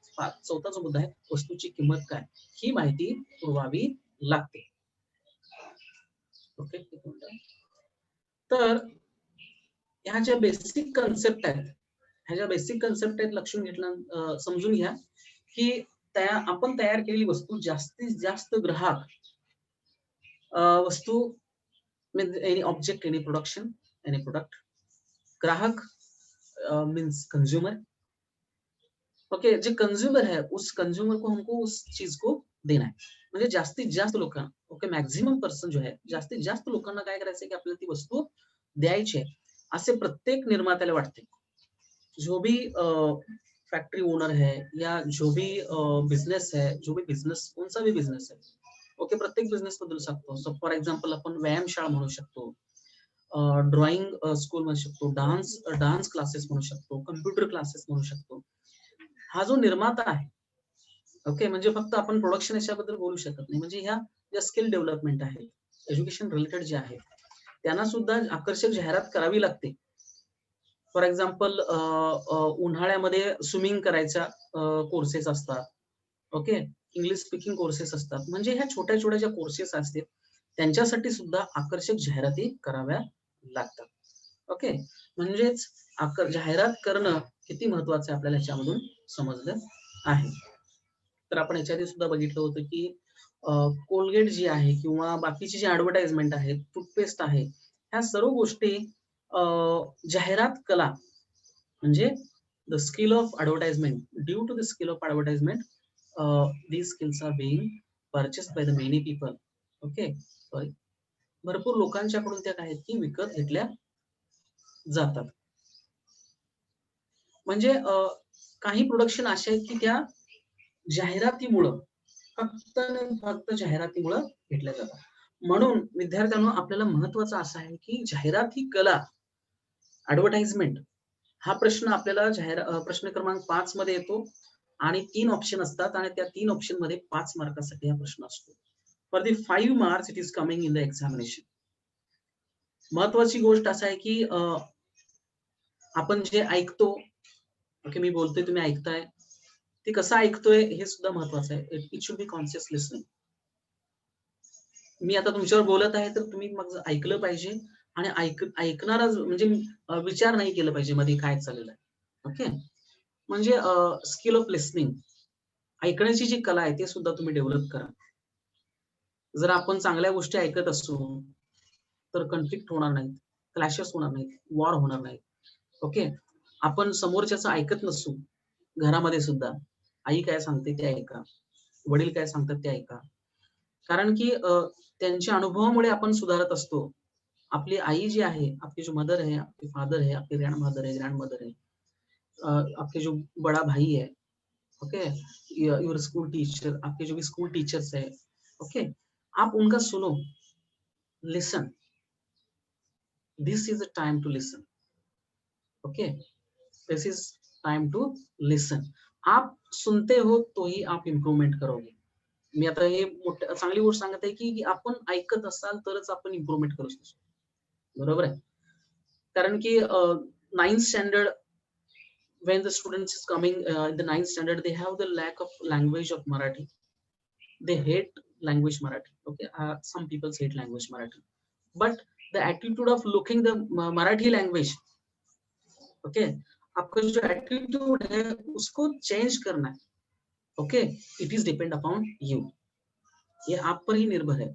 चौथा जो मुद्दा आहे वस्तूची किंमत काय, ही माहिती पुरवावी लागते. ओके, तर ह्या ज्या बेसिक कन्सेप्ट आहेत, लक्षून घेतलं, समजून घ्या की आपण तयार केलेली वस्तू जास्तीत जास्त ग्राहक, वस्तू means any object, any production, any product, ग्राहक मीन्स कंज्यूमर. ओके, जो कंज्यूमर है उस कंज्यूमर को हमको उस चीज को देना है. म्हणजे जास्तीत जास्त लोकांना, ओके, मॅक्झिमम पर्सन जो आहे, जास्तीत जास्त लोकांना काय करायचं की आपल्याला ती वस्तू द्यायची आहे असे प्रत्येक निर्मात्याला वाटते. जो भी फैक्ट्री ओनर है या जो भी बिझनेस है, जो भी बिझनेस, कोणता भी बिझनेस है, ओके, प्रत्येक बिझनेस बदलू शकतो. सो फॉर एक्झाम्पल आपण व्यायामशाळा म्हणू शकतो, ड्रॉइंग स्कूल म्हणू शकतो, डान्स क्लासेस म्हणू शकतो, कम्प्युटर क्लासेस म्हणू शकतो. हा जो निर्माता आहे ओके, म्हणजे फक्त आपण प्रोडक्शन याच्याबद्दल बोलू शकत नाही. म्हणजे ह्या ज्या स्किल डेव्हलपमेंट आहे, एज्युकेशन रिलेटेड जे आहे, त्यांना सुद्धा आकर्षक जाहिरात करावी लागते. फॉर एक्झाम्पल उन्हाळ्यामध्ये स्विमिंग करायच्या कोर्सेस असतात. ओके. इंग्लिश स्पीकिंग कोर्सेस असतात. म्हणजे ह्या छोट्या-छोट्या ज्या कोर्सेस असतात, त्यांच्यासाठी सुद्धा आकर्षक जाहिराती कराव्या लागतात. ओके. म्हणजेच जाहिरात करणं किती महत्वाचं आहे आपल्याला ह्याच्यामधून समजलं आहे. तर आपण ह्याच्याआधी सुद्धा बघितलं होतं, की कोलगेट जी आहे किंवा बाकीची जी ॲडव्हर्टाइजमेंट आहे, टूथपेस्ट आहे, ह्या सर्व गोष्टी अ, जाहिरात कला म्हणजे the skill of advertisement. Due to the skill of advertisement these skills are being purchased by the many people. Okay. Sorry. भरपूर लोकांच्याकडून त्या काय आहेत, की विकत घेतल्या जातात. म्हणजे काही प्रोडक्शन असे आहेत, की त्या जाहिरातीमुळं, फक्त आणि फक्त जाहिरातीमुळं घेतल्या जातात. म्हणून विद्यार्थ्यांनो आपल्याला महत्त्वाचं असं आहे, की जाहिरात ही कला, ॲडव्हर्टाइजमेंट हा प्रश्न आपल्याला प्रश्न क्रमांक 5 मध्ये येतो आणि 3 ऑप्शन असतात आणि त्या 3 ऑप्शनमध्ये 5 मार्कासाठी हा प्रश्न असतो. For the 5 marks it is coming in the examination. महत्वाची गोष्ट असं आहे, की आपण जे ऐकतो, ओके, मी बोलतोय तुम्ही ऐकताय. ते कसं ऐकतोय हे सुद्धा महत्वाचं आहे. It should be conscious listening. मी आता तुमच्यावर बोलत आहे, तर तुम्ही मग ऐकलं पाहिजे आणि ऐकणारा म्हणजे विचार नाही केलं पाहिजे मध्ये काय चाललेलं आहे. ओके. म्हणजे स्किल ऑफ लिसनिंग, ऐकण्याची जी कला आहे, ते सुद्धा तुम्ही डेव्हलप करा. जर आपण चांगल्या गोष्टी ऐकत असू, तर कॉन्फ्लिक्ट होणार नाहीत, क्लॅशेस होणार नाहीत, वॉर होणार नाहीत. ओके. आपण समोरच्याचं ऐकत नसू, घरामध्ये सुद्धा, आई काय सांगते ते ऐका, वडील काय सांगतात ते ऐका. कारण की त्यांच्या अनुभवामुळे आपण सुधारत असतो. आपली आई जी आहे, आपकी जो मदर है, आपके फादर है, आपके ग्रैंडमदर है, ग्रैंडमदर है, आपके जो बड़ा भाई है, ओके, योर स्कूल टीचर, आपके जो भी स्कूल टीचर्स है, ओके, आप उनका सुनो, listen, this is a time to listen. Okay, this is time to listen. आप सुनते हो तो ही आप इम्प्रूव्हमेंट करोगे. मी आता हे चांगली गोष्ट सांगत आहे, की आपण ऐकत असाल तरच आपण इम्प्रूव्हमेंट करू शकतो. बरोबर आहे. कारण की 9th standard, when the students is coming in the 9th standard, they have the lack of language of Marathi. They hate language Marathi. Okay, some people hate language Marathi, but the attitude of looking the Marathi language, okay, आपका जो attitude है उसको change करना है. Okay, it is depend upon you. ये आप पर ही निर्भर है.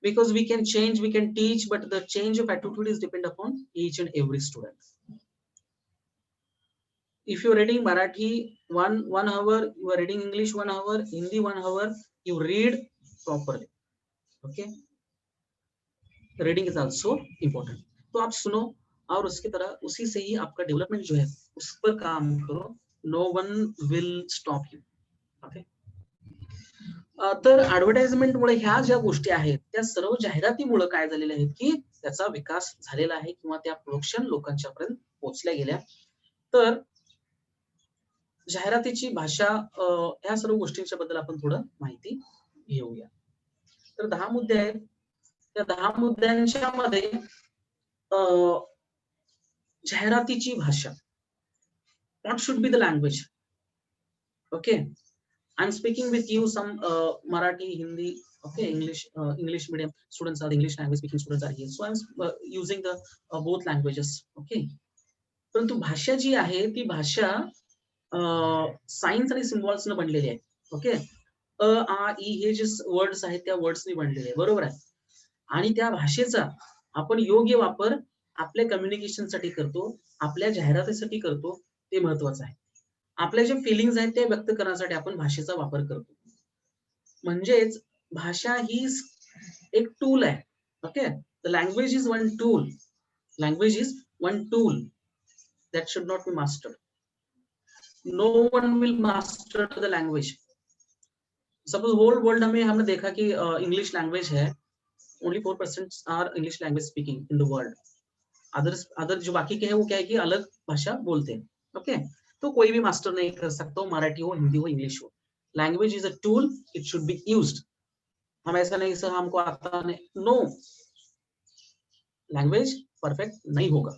Because we can change, we can teach, but the change of attitude is depend upon each and every student. If you're reading Marathi one hour, you are reading English 1 hour, Hindi 1 hour, you read properly. Okay, reading is also important. तो आप सुनो और उसकी तरह उसी से ही आपका development जो है उस पर काम करो. No one will stop you. Okay. तर ऍडव्हर्टाइजमेंटमुळे ह्या ज्या गोष्टी आहेत त्या सर्व जाहिरातीमुळे काय झालेल्या आहेत, की त्याचा विकास झालेला आहे किंवा त्या प्रोडक्शन लोकांच्या पर्यंत पोहोचल्या गेल्या. तर जाहिरातीची भाषा, ह्या सर्व गोष्टींच्या बद्दल आपण थोडं माहिती घेऊया. तर 10 मुद्दे आहेत. त्या 10 मुद्द्यांच्या मध्ये जाहिरातीची भाषा. What should be the language? Okay, I'm speaking with you some Marathi, Hindi, okay, English medium students are English language speaking students are here. So I'm using the both languages. Okay. परंतु भाषा जी आहे ती भाषा science आणि symbols न बनलेली आहे. Okay. अ, आ, इ हे जे वर्ड्स आहेत त्या वर्ड्सनी बनलेले आहे. बरोबर आहे. आणि त्या भाषेचा आपण योग्य वापर आपल्या कम्युनिकेशनसाठी करतो, आपल्या जाहिरातीसाठी करतो, ते महत्वाचं आहे. आपल्या जे फीलिंग्ज आहेत ते व्यक्त करण्यासाठी आपण भाषेचा वापर करतो. म्हणजेच भाषा ही एक टूल आहे. Okay. The language is one tool. Language is one tool that should not be mastered. No one will master the language. Suppose whole world में हमने देखा कि इंग्लिश लैंग्वेज है, only 4% are English language speaking in the world. Other जो बाकी के हैं वो क्या है कि अलग भाषा बोलते हैं. ओके. तो कोई भी मास्टर नहीं कर सकता हो, मराठी हो, हिंदी हो, इंग्लिश हो. Language is a tool, it should be used. हम ऐसा नहीं सर हमको आता नहीं, नो, लैंग्वेज परफेक्ट नहीं होगा,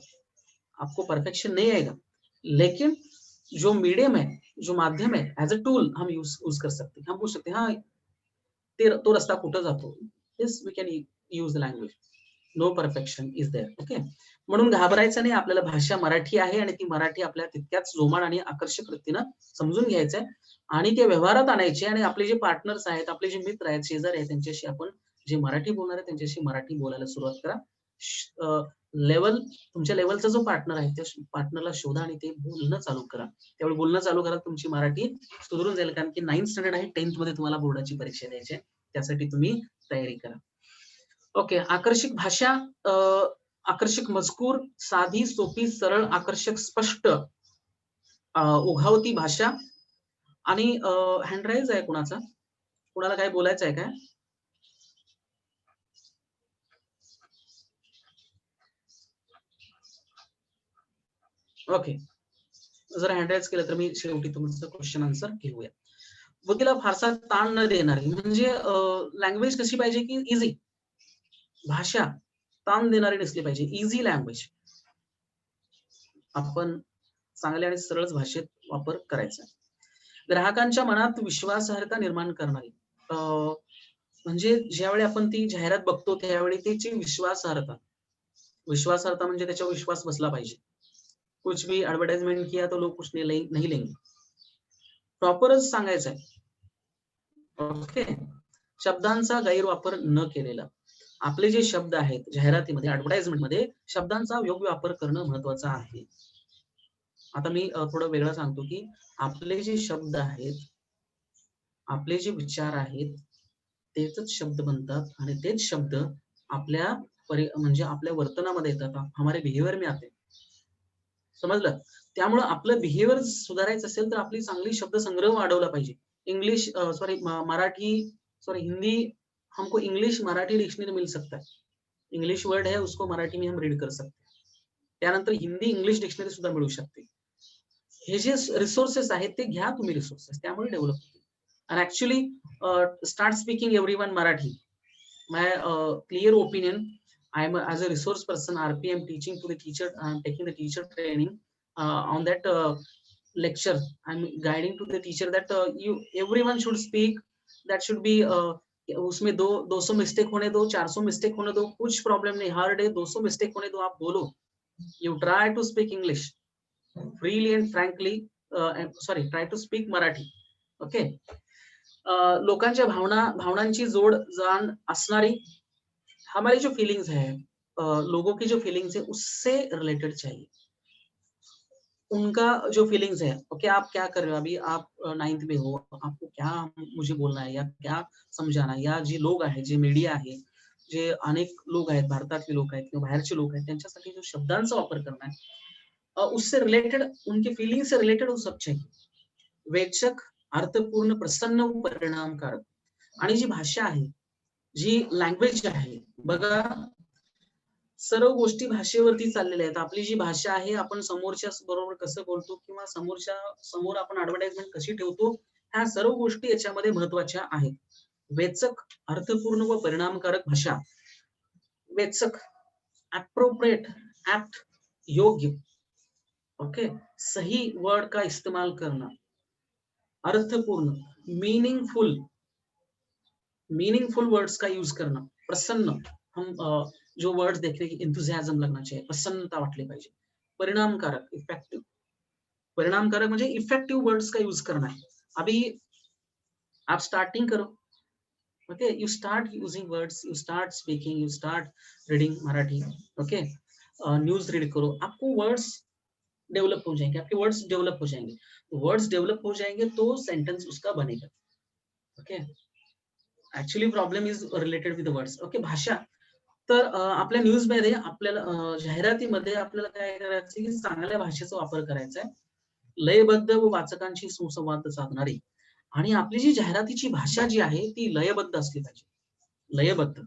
आपको परफेक्शन नहीं आएगा, लेकिन जो मीडियम है, जो माध्यम है, एज अ टूल हम यूज कर सकते हैं। हम पूछ सकते हैं हाँ तो रस्ता कुठं जातो, this we can use the language, no perfection is there. Okay, म्हणून घाबरायचं नाही, आपल्याला भाषा मराठी आहे आणि ती मराठी आपल्याला तितक्याच जोमान आणि आकर्षक रीतीनं समजून घ्यायचंय आणि ते व्यवहारात आणायचे आणि आपले जे पार्टनर्स आहेत, आपले जे मित्र आहेत, शेजारी आहेत, त्यांच्याशी आपण जे मराठी बोलणार आहे त्यांच्याशी मराठी बोलायला सुरुवात करा. लेवल तुमच्या लेवलचा जो पार्टनर आहे त्या पार्टनरला शोधा आणि ते बोलणं चालू करा. त्यावेळी बोलणं चालू करा, तुमची मराठी सुधरून जाईल, कारण की 9th स्टँडर्ड आहे, 10th मध्ये तुम्हाला बोर्डाची परीक्षा द्यायची आहे, त्यासाठी तुम्ही तयारी करा. ओके, आकर्षक भाषा, आकर्षक मजकूर, साधी सोपी सरळ आकर्षक स्पष्ट, ओघावती भाषा आणि हँडराईज आहे कुणाचा, कुणाला काय बोलायचं आहे काय? ओके, जर हँडराईज केलं तर मी शेवटी तुमचं क्वेश्चन आन्सर घेऊया. बुद्धीला फारसा ताण न देणारी, म्हणजे लँग्वेज कशी पाहिजे की इझी, भाषा ताण देणारी नसली पाहिजे, इझी लँग्वेज, आपण चांगल्या आणि सरळ भाषेत वापर करायचा. ग्राहकांच्या मनात विश्वासार्हता निर्माण करणारी, म्हणजे ज्यावेळी आपण ती जाहिरात बघतो त्यावेळी त्याची विश्वासार्हता, विश्वासार्हता म्हणजे त्याच्यावर विश्वास बसला पाहिजे. कुछ भी ऍडव्हर्टाइजमेंट किया तो लोग कुछ नहीं लेंगे, प्रॉपरच सांगायचं आहे. ओके, शब्दांचा गैरवापर न केलेला, आपले जे शब्द आहेत जाहिरातीमध्ये, ऍडव्हर्टाइजमेंट मध्ये शब्दांचा योग्य वापर करणं महत्वाचं आहे. आता मी थोडं वेगळं सांगतो की आपले जे शब्द आहेत, आपले जे विचार आहेत, तेच शब्द बनतात आणि तेच शब्द आपल्या म्हणजे आपल्या वर्तनामध्ये येतात, हमारे बिहेवियर में आते. समजलं? त्यामुळे आपलं बिहेवियर सुधारायचं असेल तर आपली चांगली शब्दसंग्रह वाढवला पाहिजे. English sorry Marathi sorry Hindi, हमको इंग्लिश मराठी डिक्शनरी मिल सकता है. इंग्लिश वर्ड है उसको मराठी में हम रीड कर सकते हैं. त्यानंतर हिंदी इंग्लिश डिक्शनरी सुद्धा मिळू शकते. हे जे रिसोर्सेस आहेत ते घ्या तुम्ही रिसोर्सेस, त्यामुळे डेव्हलप होतील. आणि actually start speaking everyone Marathi. My clear opinion, I am as a resource person, RPM teaching to the teacher, I am taking the teacher training. On that lecture, I am guiding to the teacher that everyone should speak. That should be उसमें 200 mistake होने दो, 400 mistake होने दो, कुछ problem नहीं. हर day 200 mistake होने दो, आप बोलो. You try to speak English freely and frankly. Sorry, try to speak Marathi. Okay. लोकांच्या भावनांची जोड जाण असणारी, हमारी जो फीलिंग्स है, लोगों की जो फीलिंग्स है उससे रिलेटेड चाहिए. उनका जो फीलिंग्स है, ओके आप क्या कर रहे हो अभी, आप 9th में हो, आपको क्या मुझे बोलना है या क्या समजाना है, या जे लोक आहेत, जे मीडिया आहे, जे अनेक लोक आहेत, भारतातले लोक आहेत किंवा बाहेरचे लोक आहेत, त्यांच्यासाठी जो शब्दांचा वापर करना है, उससे रिलेटेड, उनके फीलिंग से रिलेटेड वो सब चाहिए. वेचक, अर्थपूर्ण, प्रसन्न, परिणामकारक. आणि जी भाषा आहे, जी लँग्वेज आहे, बघा सर्व गोष्टी भाषेवरती चाललेल्या आहेत. आपली जी भाषा आहे, आपण समोरच्या बरोबर कसं बोलतो किंवा समोर आपण ऍडव्हर्टाइजमेंट कशी ठेवतो, ह्या सर्व गोष्टी याच्यामध्ये महत्वाच्या आहेत. वेचक, अर्थपूर्ण व परिणामकारक भाषा. वेचक, अप्रोप्रिएट, ऍप्ट, योग्य, ओके, सही वर्ड का इस्तेमाल करना. अर्थपूर्ण, मीनिंगफुल, मीनिंगफुल वर्ड्स का यूज करना. प्रसन्न, हम जो वर्ड्स देख रहे हैं, एंथुसियाज्म लगना चाहिए, प्रसन्नता वाटली पाहिजे. परिणामकारक, इफेक्टिव, परिणामकारक म्हणजे इफेक्टिव वर्ड्स का यूज करना है. अभी आप स्टार्टिंग करो, okay, you start using words, you start speaking, you start reading Marathi, okay, news read करो, आपको वर्ड्स डेवलप हो जाएंगे, आपके वर्ड्स डेवलप हो जाएंगे. वर्ड्स डेवलप हो जाएंगे तो सेंटेंस उसका बनेगा. Okay, actually problem is related with words. Okay, भाषा. तर आपल्या न्यूज मध्ये आपल्याला जाहिरातीमध्ये आपल्याला काय करायचं की चांगल्या भाषेचा वापर करायचा आहे, लयबद्ध व वाचकांशी सुसंवाद साधणारी. आणि आपली जी जाहिरातीची भाषा जी आहे ती लयबद्ध असली पाहिजे, लयबद्ध,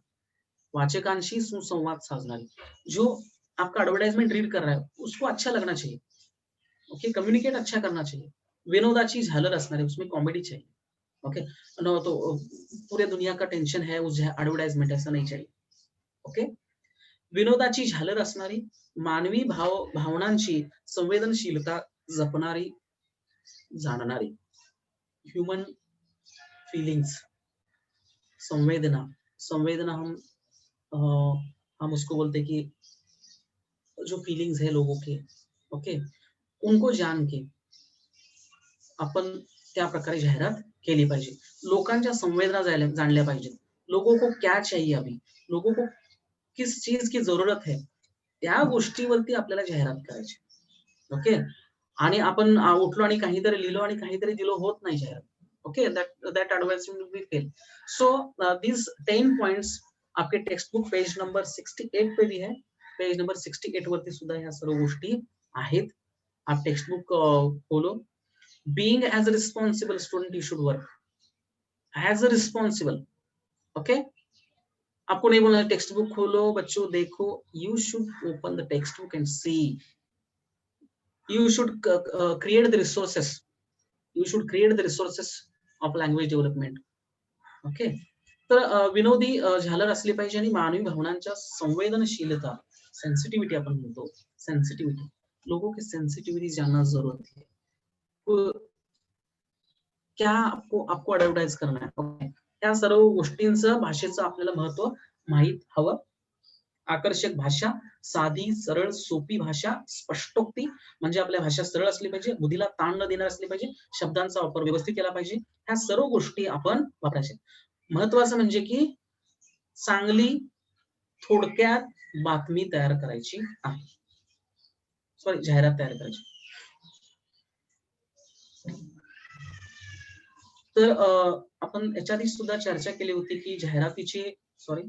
वाचकांशी सुसंवाद साधणारी. जो आपका एडवर्टाइजमेंट रीड कर रहा है उसको अच्छा लगना चाहिए, ओके, कम्युनिकेट अच्छा करना चाहिए. विनोदाची झालर असणारी, उसमें कॉमेडी चाहिए. ओके नो, तो पूरे दुनिया का टेन्शन है उस एडवर्टाइजमेंट, ऐसा नहीं चाहिए. ओके. विनोदाची झालर असणारी, मानवी भावनांची संवेदनशीलता जपणारी, जाणणारी. ह्यूमन फीलिंग्स, संवेदना. संवेदना अ, हम उसको बोलते हैं कि जो फीलिंग्स है लोगों के, ओके, उनको जान के आपण त्या प्रकारे जाहिरात केली पाहिजे. लोकांच्या संवेदना जाणल्या पाहिजेत. लोगों को क्या चाहिए अभी? लोगों को किस चीज की जरूरत है? त्या गोष्टीवरती आपल्याला जाहिरात करायची. ओके. आणि आपण उठलो आणि काहीतरी लिहिलो आणि काहीतरी दिलो, होत नाही जाहिरात. Okay. That advertisement will be fail. So these 10 points आपके टेक्स्ट बुक पेज नंबर 68 पे भी है. पेज नंबर 68 वरती सुद्धा ह्या सर्व गोष्टी आहेत. आप टेक्स्ट बुक खोलो. Being as a responsible student, you should work as a responsible. Okay. आपको नहीं बोलना टेक्स्ट बुक खोलो बच्चों देखो. You should open the textbook and see. You should create the resources. You should create the resources of language development. Okay. तर विनोदी झालर असली पाहिजे आणि मानवी भावनांच्या संवेदनशीलता, सेन्सिटिव्हिटी आपण म्हणतो, सेन्सिटिव्हिटी. लोगों की सेन्सिटिव्हिटी जानना जरूरत है. क्या आपको आपको ॲडव्हर्टाइज करणार आहे. ओके. त्या सर्व गोष्टींचं भाषेचं आपल्याला महत्व माहीत हवं. आकर्षक भाषा, साधी, सरळ, सोपी भाषा, स्पष्टोक्ती, म्हणजे आपल्या भाषा सरळ असली पाहिजे, बुद्धीला ताण न देणार असली पाहिजे, शब्दांचा वापर व्यवस्थित केला पाहिजे. ह्या सर्व गोष्टी आपण वापरायच्या. महत्वाचं म्हणजे की चांगली थोडक्यात बातमी तयार करायची आहे. सॉरी, जाहिरात तयार करायची. तर आपण याच्या आधी सुद्धा चर्चा केली होती की जाहिरातीची, सॉरी,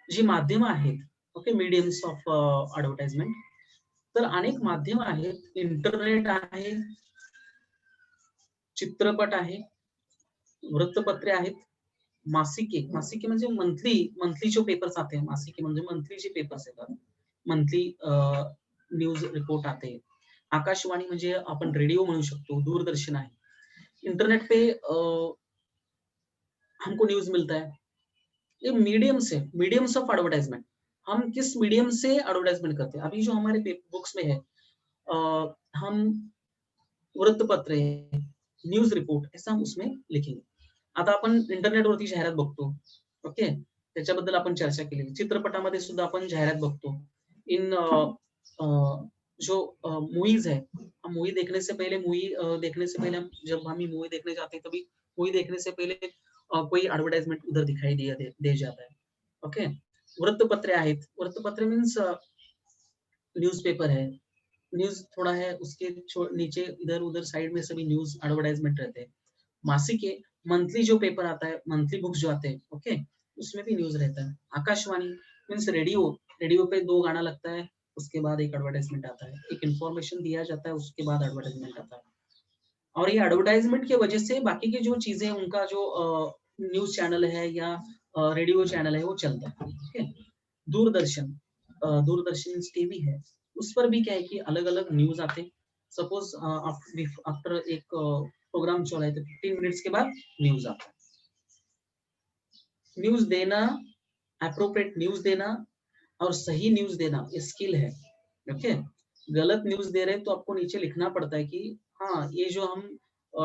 जी माध्यमं आहेत, ओके, मीडियम्स ऑफ ॲडव्हर्टाइजमेंट. तर अनेक माध्यम आहेत. इंटरनेट आहे, चित्रपट आहे, वृत्तपत्रे आहेत, मासिके म्हणजे मंथली जो पेपर्स आते हैं, मासिके म्हणजे मंथली जे पेपर्स येतात, मंथली न्यूज रिपोर्ट आते. आकाशवाणी म्हणजे आपण रेडिओ म्हणू शकतो, दूरदर्शन आहे. इंटरनेट पे हमको न्यूज मिलता है. ये मीडियम्स ऑफ एडवर्टाइजमेंट. हम किस मीडियम से एडवर्टाइजमेंट करते हैं. अभी जो हमारे बुक्स में है, हम वृत्तपत्र है, न्यूज रिपोर्ट, ऐसा हम उसमें लिखेंगे. आता आपण इंटरनेटवरती जाहिरात बघतो. ओके. त्याच्याबद्दल आपण चर्चा केली. चित्रपटामध्ये सुद्धा आपण जाहिरात बघतो. इन जो मूवीज है, मूवी देखने से पहले जब हम मूवी देखने जाते हैं, तभी मूवी देखने से पहले कोई एडवर्टाइजमेंट उधर दिखाई दे जाता है. ओके. वृत्तपत्रे आहेत. वृत्तपत्रे मीन्स न्यूज़पेपर है. न्यूज़ थोड़ा है, उसके नीचे इधर-उधर साइड में सभी न्यूज़ एडवर्टाइजमेंट रहते हैं. मासिके, मंथली जो पेपर आता है, मंथली बुक्स जो आते हैं, ओके, उसमें भी न्यूज़ रहता है. Akashvani means radio. रेडियो पे 2 गाना लगता है, उसके बाद एक एडवर्टाइजमेंट आता है. एक इन्फॉर्मेशन दिया जाता है, उसके बाद एडवर्टाइजमेंट आता है. और ये एडवर्टाइजमेंट की वजह से बाकी की जो चीजें, उनका जो न्यूज चैनल है या रेडियो चैनल है, वो चलता है. ओके. दूरदर्शन, दूरदर्शन टीवी है, उस पर भी क्या है कि अलग अलग न्यूज आते हैं. सपोज आफ्टर एक प्रोग्राम चल रहा है तो 15 मिनट्स के बाद न्यूज आता है. न्यूज देना, अप्रोप्रिएट न्यूज देना और सही न्यूज देना, ये स्किल है. ओके. गलत न्यूज दे रहे हैं तो आपको नीचे लिखना पड़ता है कि हाँ, ये जो हम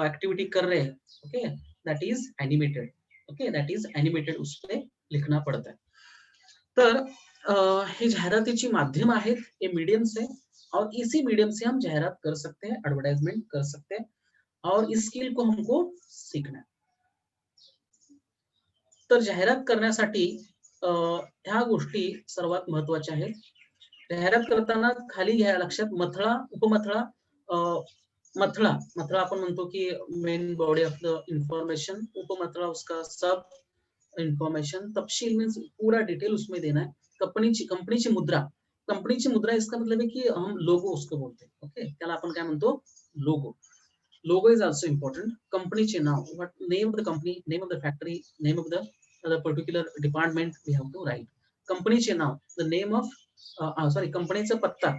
एक्टिविटी कर रहे हैं, okay, that is animated. Okay, that is animated, उस पे लिखना पड़ता है. तर हे जाहिरातीची माध्यम आहेत, ये मीडियम्स है, और इसी मीडियम से हम जाहिरात कर सकते हैं, एडवर्टाइजमेंट कर सकते हैं, और इस स्किल को हमको सीखना है. तर जाहिरात करण्यासाठी ह्या गोष्टी सर्वात महत्वाच्या आहेत. जाहिरात करताना खाली घ्या लक्षात, मथळा, उपमथळा, मथळा आपण म्हणतो की main body of the information, उपमथळा उसका सब इंफॉर्मेशन, तपशील मीन्स पूरा डिटेल उसमें देना है. कंपनीची मुद्रा, इसका मतलब है कि हम लोगो उसको बोलते हैं. ओके. त्याला आपण काय म्हणतो, logo. Logo is also important. कंपनीचे नाव, what name of the company, name of the factory, name of the particular department we have to write. कंपनीचे नाव, द नेम ऑफ, सॉरी, कंपनीचा पत्ता,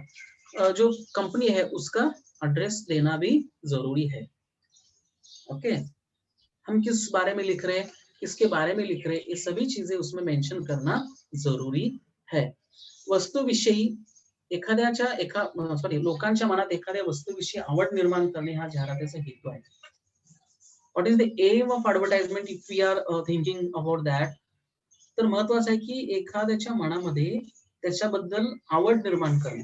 जो कंपनी है उसका एड्रेस देना भी जरूरी है. ओके. हम किस बारे में लिख रहे हैं, किसके बारे में लिख रहे हैं, ये सभी चीजें उसमें मेंशन करना जरूरी है. वस्तूविषयी लोकांच्या मनात एखाद्या वस्तूविषयी आवड निर्माण करणे हा जाहिरातीचा हेतू आहे. What is the aim of advertisement if we are thinking about that. तर महत्वाचं आहे की एखाद्याच्या मनामध्ये त्याच्याबद्दल आवड निर्माण करणे,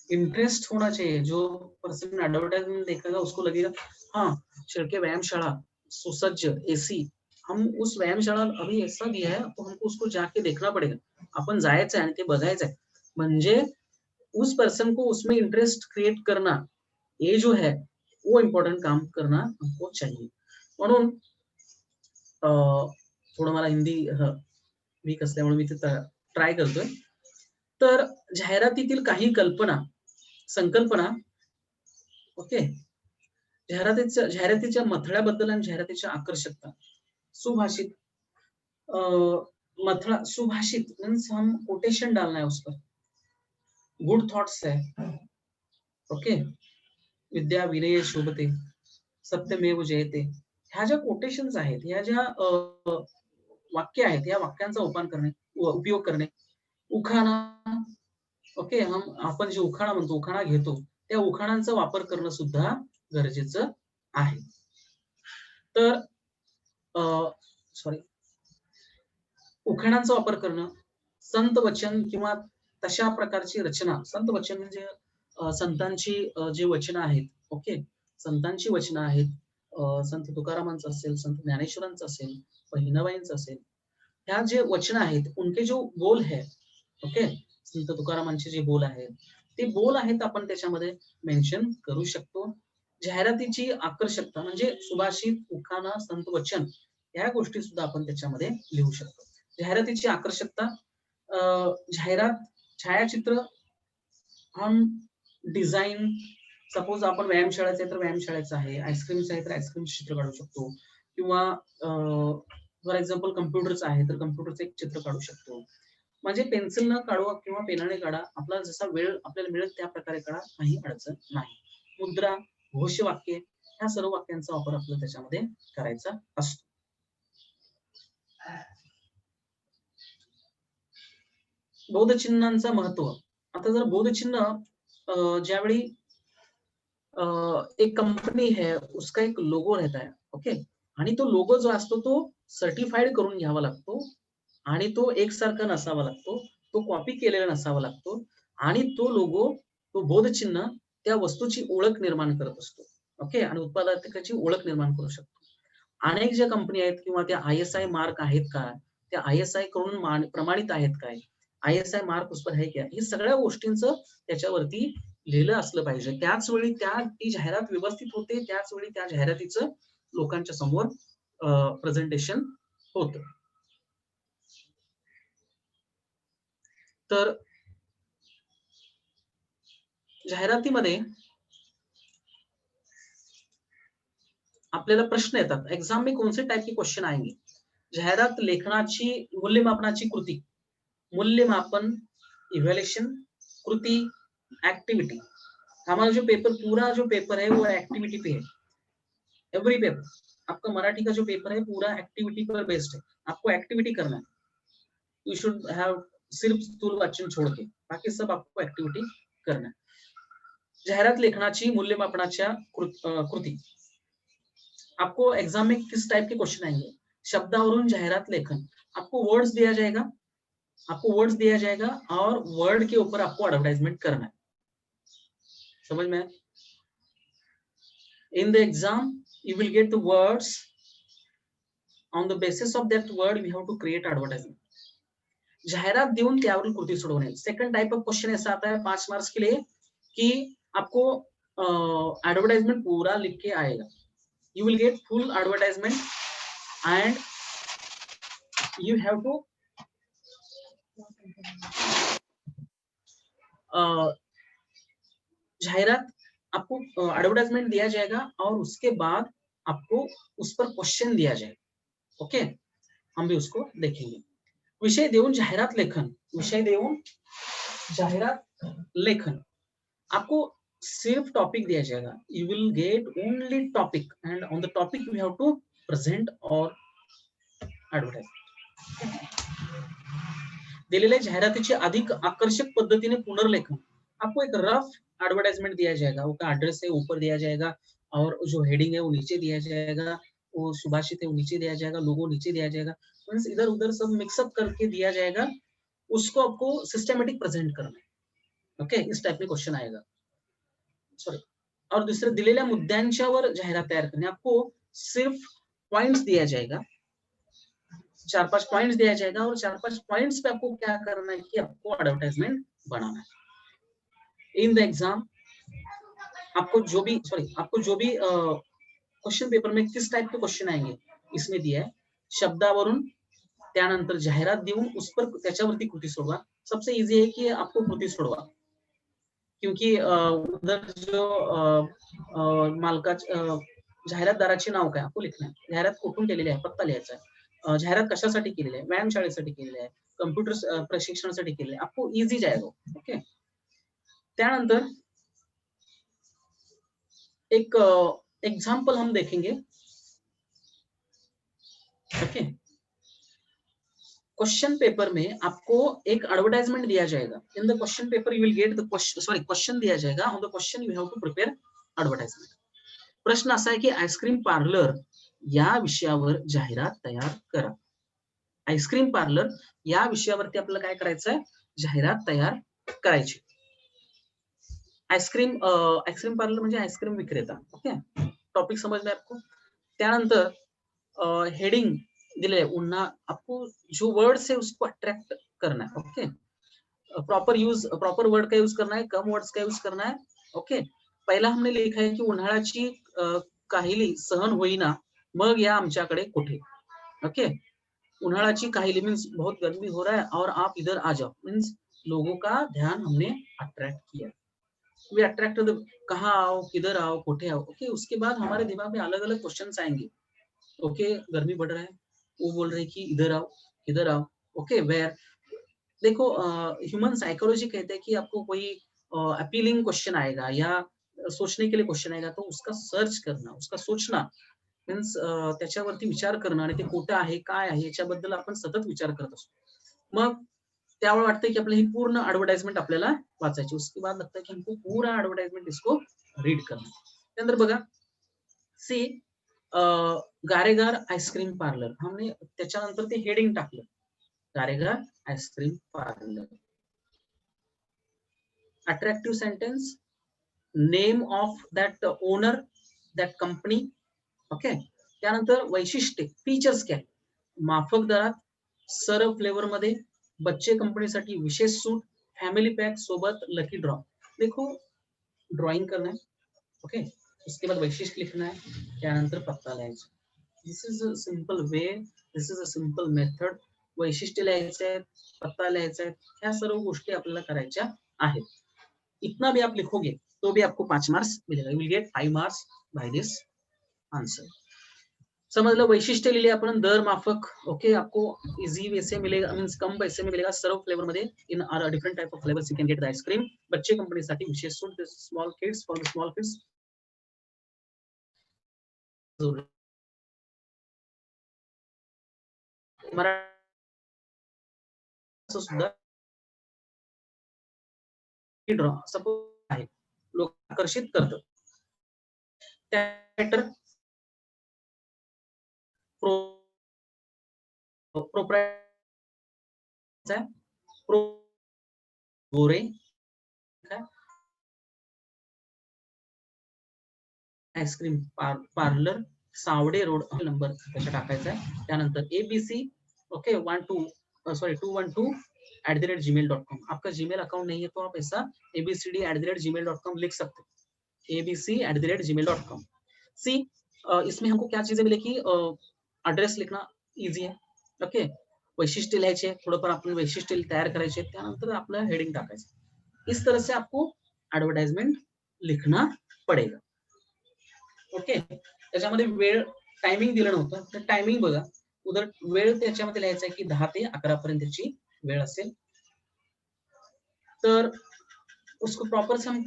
इंटरेस्ट होना चाहिए. जो पर्सन एडवर्टाइजमेंट देखेगा उसको लगेगा हाँ शिर्के व्यायामशाला सुसज्ज एसी, हम उस व्यायामशाला अभी ऐसा दिया है तो हमको उसको जाके देखना पड़ेगा. आपण जायचं आणि ते बघायचं आहे. म्हणजे उस पर्सन को उसमें इंटरेस्ट क्रिएट करना, ये जो है वो इम्पोर्टेंट काम करना हमको चाहिए. म्हणून थोडं मला हिंदी वीक असल्यामुळे मी ते ट्राय करतोय. तर जाहिरातीतील काही संकल्पना ओके, जाहिरातीच्या मथळ्याबद्दल आणि जाहिरातीच्या आकर्षकता. सुभाषित सुभाषित मीन्स हम कोटेशन डालना है उस पर. गुड थॉट्स है ओके, विद्या विनय शोभते, सत्यमेव जयते, ह्या ज्या कोटेशन्स आहेत, ह्या ज्या वाक्य आहेत, या वाक्यांचा उपयोग करणे. उखाणा ओके, आपण जे उखाणा म्हणतो, उखाणा घेतो, त्या उखाणांचा वापर करणं सुद्धा गरजेचं आहे. तर उखाणांचा वापर करणं, संत वचन किंवा तशा प्रकारची रचना. संत वचन म्हणजे संतांची जे वचनं आहेत ओके, संतांची वचनं आहेत. संत तुकारामांचं असेल, संत ज्ञानेश्वरांचं असेल, बहिणाबाईंचं असेल, ह्या जे वचनं आहेत उनके जो बोल है ओके, संत तुकारामांचे जे बोल आहेत ते बोल आहेत आपण त्याच्यामध्ये मेन्शन करू शकतो. जाहिरातीची आकर्षकता म्हणजे सुभाषित, उखाणा, संत वचन या गोष्टी सुद्धा आपण त्याच्यामध्ये लिहू शकतो. जाहिरातीची आकर्षकता, जाहिरात छायाचित्र, हम डिझाईन, सपोज आपण व्यायामशाळेचं आहे तर व्यायामशाळेचं आहे, आईस्क्रीमचं आहे तर आईस्क्रीमचं चित्र काढू शकतो, किंवा फॉर एक्झाम्पल कम्प्युटरचं आहे तर कम्प्युटरचं एक चित्र काढू शकतो. म्हणजे पेन्सिल न काढू किंवा पेनाने काढा, आपला जसा वेळ आपल्याला मिळेल त्या प्रकारे काढा, काही अडचण नाही. मुद्रा, घोषवाक्य ह्या सर्व वाक्यांचा वापर आपल्याला त्याच्यामध्ये करायचा असतो. बोधचिन्हांचं महत्व. आता जर बोधचिन्ह ज्यावेळी एक कंपनी है उसका एक लोगो रहता है ओके, आणि तो लोगो जो असतो तो सर्टिफाईड करून घ्यावा लागतो आणि तो एकसारखा नसावा लागतो, तो कॉपी केलेला नसावा लागतो आणि तो लोगो, तो बोधचिन्ह त्या वस्तूची ओळख निर्माण करत असतो ओके, आणि उत्पादकाची ओळख निर्माण करू शकतो. अनेक ज्या कंपनी आहेत किंवा त्या ISI मार्क आहेत का, त्या ISI कडून प्रमाणित आहेत काय, ISI मार्क उस पर है क्या, हे सगळ्या गोष्टींचं त्याच्यावरती लिहिलं असलं पाहिजे. त्याच वेळी ती जाहिरात व्यवस्थित होते, त्याच वेळी त्या जाहिरातीचं लोकांच्या समोर प्रेझेंटेशन होतं. तर जाहिरातीमध्ये आपल्याला प्रश्न येतात. एग्जाम में कौन से टाइप के क्वेश्चन आएंगे? जाहिरात लेखनाची मूल्यमापनाची कृती, मूल्यमापन, इव्हॅल्युएशन, कृती, एक्टिविटी. हमारा जो पेपर, पूरा जो पेपर है वो एक्टिविटी पे है. एवरी पेपर, आपका मराठी का जो पेपर है पूरा एक्टिविटी पर बेस्ड है. आपको एक्टिविटी करना है. यू शुड हैव, सिर्फ स्थूल वाचन छोड़ के बाकी सब आपको एक्टिविटी करना है. जाहिरात लेखनाची मूल्यमापनाच्या कृती. आपको एग्जाम में किस टाइप के क्वेश्चन आएंगे? शब्दावरून जाहिरात लेखन. आपको वर्ड्स दिया जाएगा और वर्ड के ऊपर आपको एडवर्टाइजमेंट करना है. समझ में? In the exam you will get the words, on the basis of that word we have to create advertisement. जाहिरात देऊन त्यावरील कृती सोडवणे. सेकंड टाइप ऑफ क्वेश्चन ऐसा आता है 5 मार्क्स के लिए कि आपको एडवर्टाइजमेंट पूरा लिख के आएगा. You will get full advertisement and you have to जाहिरात आपको एडवर्टाइजमेंट दिया जाएगा और उसके बाद आपको उस पर क्वेश्चन दिया जाएगा ओके, हम भी उसको देखेंगे. विषय देऊन जाहिरात लेखन. विषय देऊन जाहिरात लेखन, आपको सिर्फ टॉपिक दिया जाएगा. You will get only topic and on the topic you have to present और ऍडव्हर्टाइजमेंट. दिलेल्या जाहिरातीचे अधिक आकर्षक पद्धतीने पुनर्लेखन. आपको एक रफ एडवर्टाइजमेंट दिया जाएगा, वो का एड्रेस है ऊपर दिया जाएगा और जो हेडिंग है वो नीचे दिया जाएगा, वो सुभाषित है वो नीचे दिया जाएगा, लोगो नीचे दिया जाएगा, मीन्स इधर उधर सब मिक्सअप करके दिया जाएगा, उसको आपको सिस्टमेटिक प्रेजेंट करना है. ओके, इस टाइप में क्वेश्चन आएगा. सॉरी. और दूसरे दिलेल्या मुद्द्यांच्यावर जाहिरात तयार करणे. आपको सिर्फ पॉइंट्स दिया जाएगा, 4-5 पॉइंट्स दिया जाएगा और 4-5 पॉइंट्स पे आपको क्या करना है कि आपको एडवर्टाइजमेंट बनाना है. इन द एग्जाम आपको जो भी क्वेश्चन पेपर में किस टाइप के क्वेश्चन आएंगे इसमें दिया है. शब्दावरून त्यानंतर जाहिरात देऊन उस पर त्याच्यावरती कृती सोडवा. सबसे इजी है कि आपको कृती सोडवा, क्योंकि उधर जो मालका जाहिरातदाराचे नाव काय आपको लिखना है, जाहिरात कुठून केलेली आहे पत्ता लिहायचा आहे, जाहिरात कशासाठी केलेली आहे, व्यायामशाळेसाठी केलेली आहे, कम्प्युटर प्रशिक्षणासाठी केलेली आहे, आपको इजी जाएगा. ओके. त्यानंतर एक एग्जाम्पल हम देखेंगे. ओके. क्वेश्चन पेपर में आपको एक एडवर्टाइजमेंट दिया जाएगा. In the question paper you will get the question दिया जाएगा. On the question you have to prepare advertisement. प्रश्न असा आहे की आईस्क्रीम पार्लर या विषयावर जाहिरात तयार करा. आईस्क्रीम पार्लर या विषयावरती आपल्याला काय करायचं आहे, जाहिरात तयार करायची. आईस्क्रीम पार्लर म्हणजे आईस्क्रीम विक्रेता. ओके, टॉपिक समझ में आपको. त्यानंतर हेडिंग दिले उन्हा, आपको जो वर्ड्स है उसको अट्रैक्ट करना है. ओके, प्रॉपर वर्ड का यूज करना है, कम वर्ड्स का यूज करना है. ओके. पहिला हमने लिखा है की उन्हाळ्याची काहिली सहन होईना मग या आमच्याकडे कुठे. ओके, उन्हाळ्याची काहिली मीन्स बहुत गर्मी हो रहा है और आप इधर आ जाओ, मीन्स लोगों का ध्यान हमने अट्रैक्ट किया. वी अट्रैक्ट द कहाँ आओ, किधर आओ, कुठे आओ. ओके, उसके बाद हमारे दिमाग में अलग अलग क्वेश्चंस आएंगे. ओके, गर्मी बढ़ रहा है, वो बोल रहे कि इधर आओ, किधर आओ. Okay, where. देखो ह्यूमन साइकोलॉजी कहते हैं कि आपको कोई अपीलिंग क्वेश्चन आएगा या सोचने के लिए क्वेश्चन आएगा, तो उसका सर्च करना, उसका सोचना, मीन्स त्याच्यावरती विचार करणं आणि ते कुठं आहे, काय आहे याच्याबद्दल आपण सतत विचार करत असतो. मग त्यावेळी वाटतं की आपलं ही पूर्ण एडवर्टाइजमेंट आपल्याला वाचायची. उसके बाद लगता है कि हमको पूरा एडवर्टाइजमेंट इसको रीड करना. त्यानंतर बघा, सी गारेगार आईस्क्रीम पार्लर, हमने त्याच्यानंतर ते हेडिंग टाकलं, Garegar ice cream parlour. Attractive sentence, name of that owner, that company. Okay. त्यानंतर वैशिष्ट्ये, फीचर्स काय, माफक दरात, सर्व फ्लेवर मध्ये, बच्चे कंपनीसाठी विशेष सूट, फैमिली पैक सोबत लकी ड्रॉ. देखो ड्राइंग करना है. ओके, उसके बाद वैशिष्ट्य लिखना है, त्यानंतर पत्ता लिहायचा. This is a simple way, this is a simple method. वैशिष्ट्य लिहायचे आहेत, पत्ता लिहायचा आहे, ह्या सर्व गोष्टी आपल्याला करायच्या आहेत. इतना भी आप लिखोगे तो भी आपको 5 मार्क्स मिलेगा. You will gate 5 marks by this answer. समझ लो, वैशिष्ट्य लिहिले आपण, दर माफक. ओके, आपको इजी वे से मिलेगा, मीन्स कम पैसे में मिलेगा, सर्व फ्लेवर मध्ये, in different type of flavours you can get the ice cream. बच्चे कंपनीसाठी विशेष सूट, small kids, for the small kids. सुद्धा ड्रॉ सपोज आहे, लोक आकर्षित करतात. त्यानंतर Gore ice cream parlour, Sawade road, number त्याचा टाकायचा आहे. त्यानंतर ABC. Okay, 212@gmail.com. आपका जीमेल अकाउंट नहीं है तो आप ऐसा abcd@gmail.com लिख सकते हैं. abc@gmail.com. सी, इसमें हमको क्या चीजें मिलेगी, एड्रेस लिखना इजी है. ओके, वैशिष्ट्य लिहायचे, थोडंफार आपण वैशिष्ट्य तयार करायचे, त्यानंतर आपलं हेडिंग टाकायचं. इस तरह से आपको एडवर्टाइजमेंट लिखना पडेगा. ओके. त्याच्यामध्ये वेळ, टायमिंग दिलं नव्हतं, तर टायमिंग बघा, उधर वेळ त्याच्यामध्ये लिहायचा आहे की 10 ते 11 पर्यंतची वेळ असेल. तर उसको प्रॉपर से हम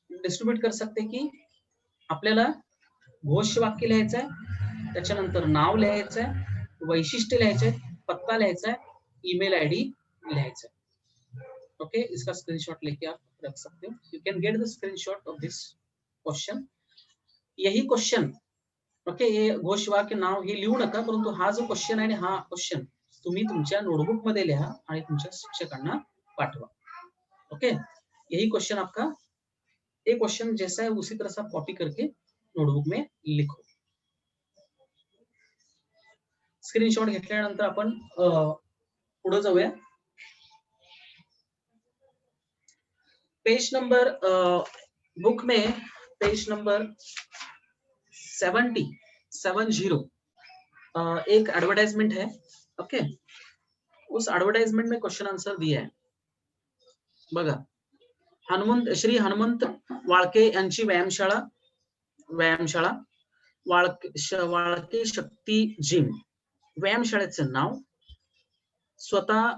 डिस्ट्रीब्यूट कर सकते की आपल्याला घोष वाक्य लिहायचं आहे, त्याच्यानंतर नाव लिहायचंय, वैशिष्ट्य लिहायचंय, पत्ता लिहायचा है, ईमेल आईडी लिहायचा है। ओके, इसका स्क्रीनशॉट लेके आप रख सकते हो। You can get the screenshot of this question. यही क्वेश्चन, ओके, हे घोषवाक्य नाव हे लिहू नका, परंतु हा जो क्वेश्चन आहे हा क्वेश्चन तुम्ही तुमच्या नोटबुक मध्ये लिहा आणि तुमच्या शिक्षकांना पाठवा। ओके, यही क्वेश्चन आपका, एक क्वेश्चन जैसा है उसी तरह से आप कॉपी करके नोटबुक में लिखो। स्क्रीनशॉट घेतल्यानंतर आपण पुढे जाऊया। पेज नंबर बुक में पेज नंबर 70 एक एडवर्टाइजमेंट है। ओके, उस एडवर्टाइजमेंट में क्वेश्चन आंसर दिया है बघा। श्री हनुमंत वाळके यांची व्यायामशाळा वाळके शक्ती जिम, व्यायामशाळेचं नाव, स्वतः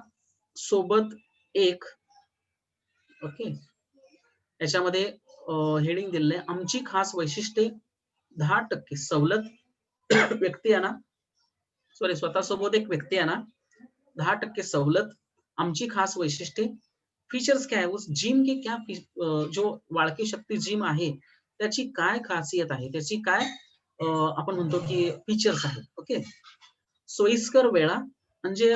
सोबत एक, ओके, याच्यामध्ये हेडिंग दिलेलं आहे, आमची खास वैशिष्ट्ये, 10% सवलत, व्यक्ती आहे ना, सॉरी, स्वतः सोबत एक व्यक्ती आहे ना, 10% सवलत, आमची खास वैशिष्ट्ये, फीचर्स क्या है उस जिम के, क्या जो वाळके शक्ती जिम आहे त्याची काय खासियत आहे, त्याची काय आपण म्हणतो की फीचर्स आहेत। ओके, सोयीस्कर वेळा म्हणजे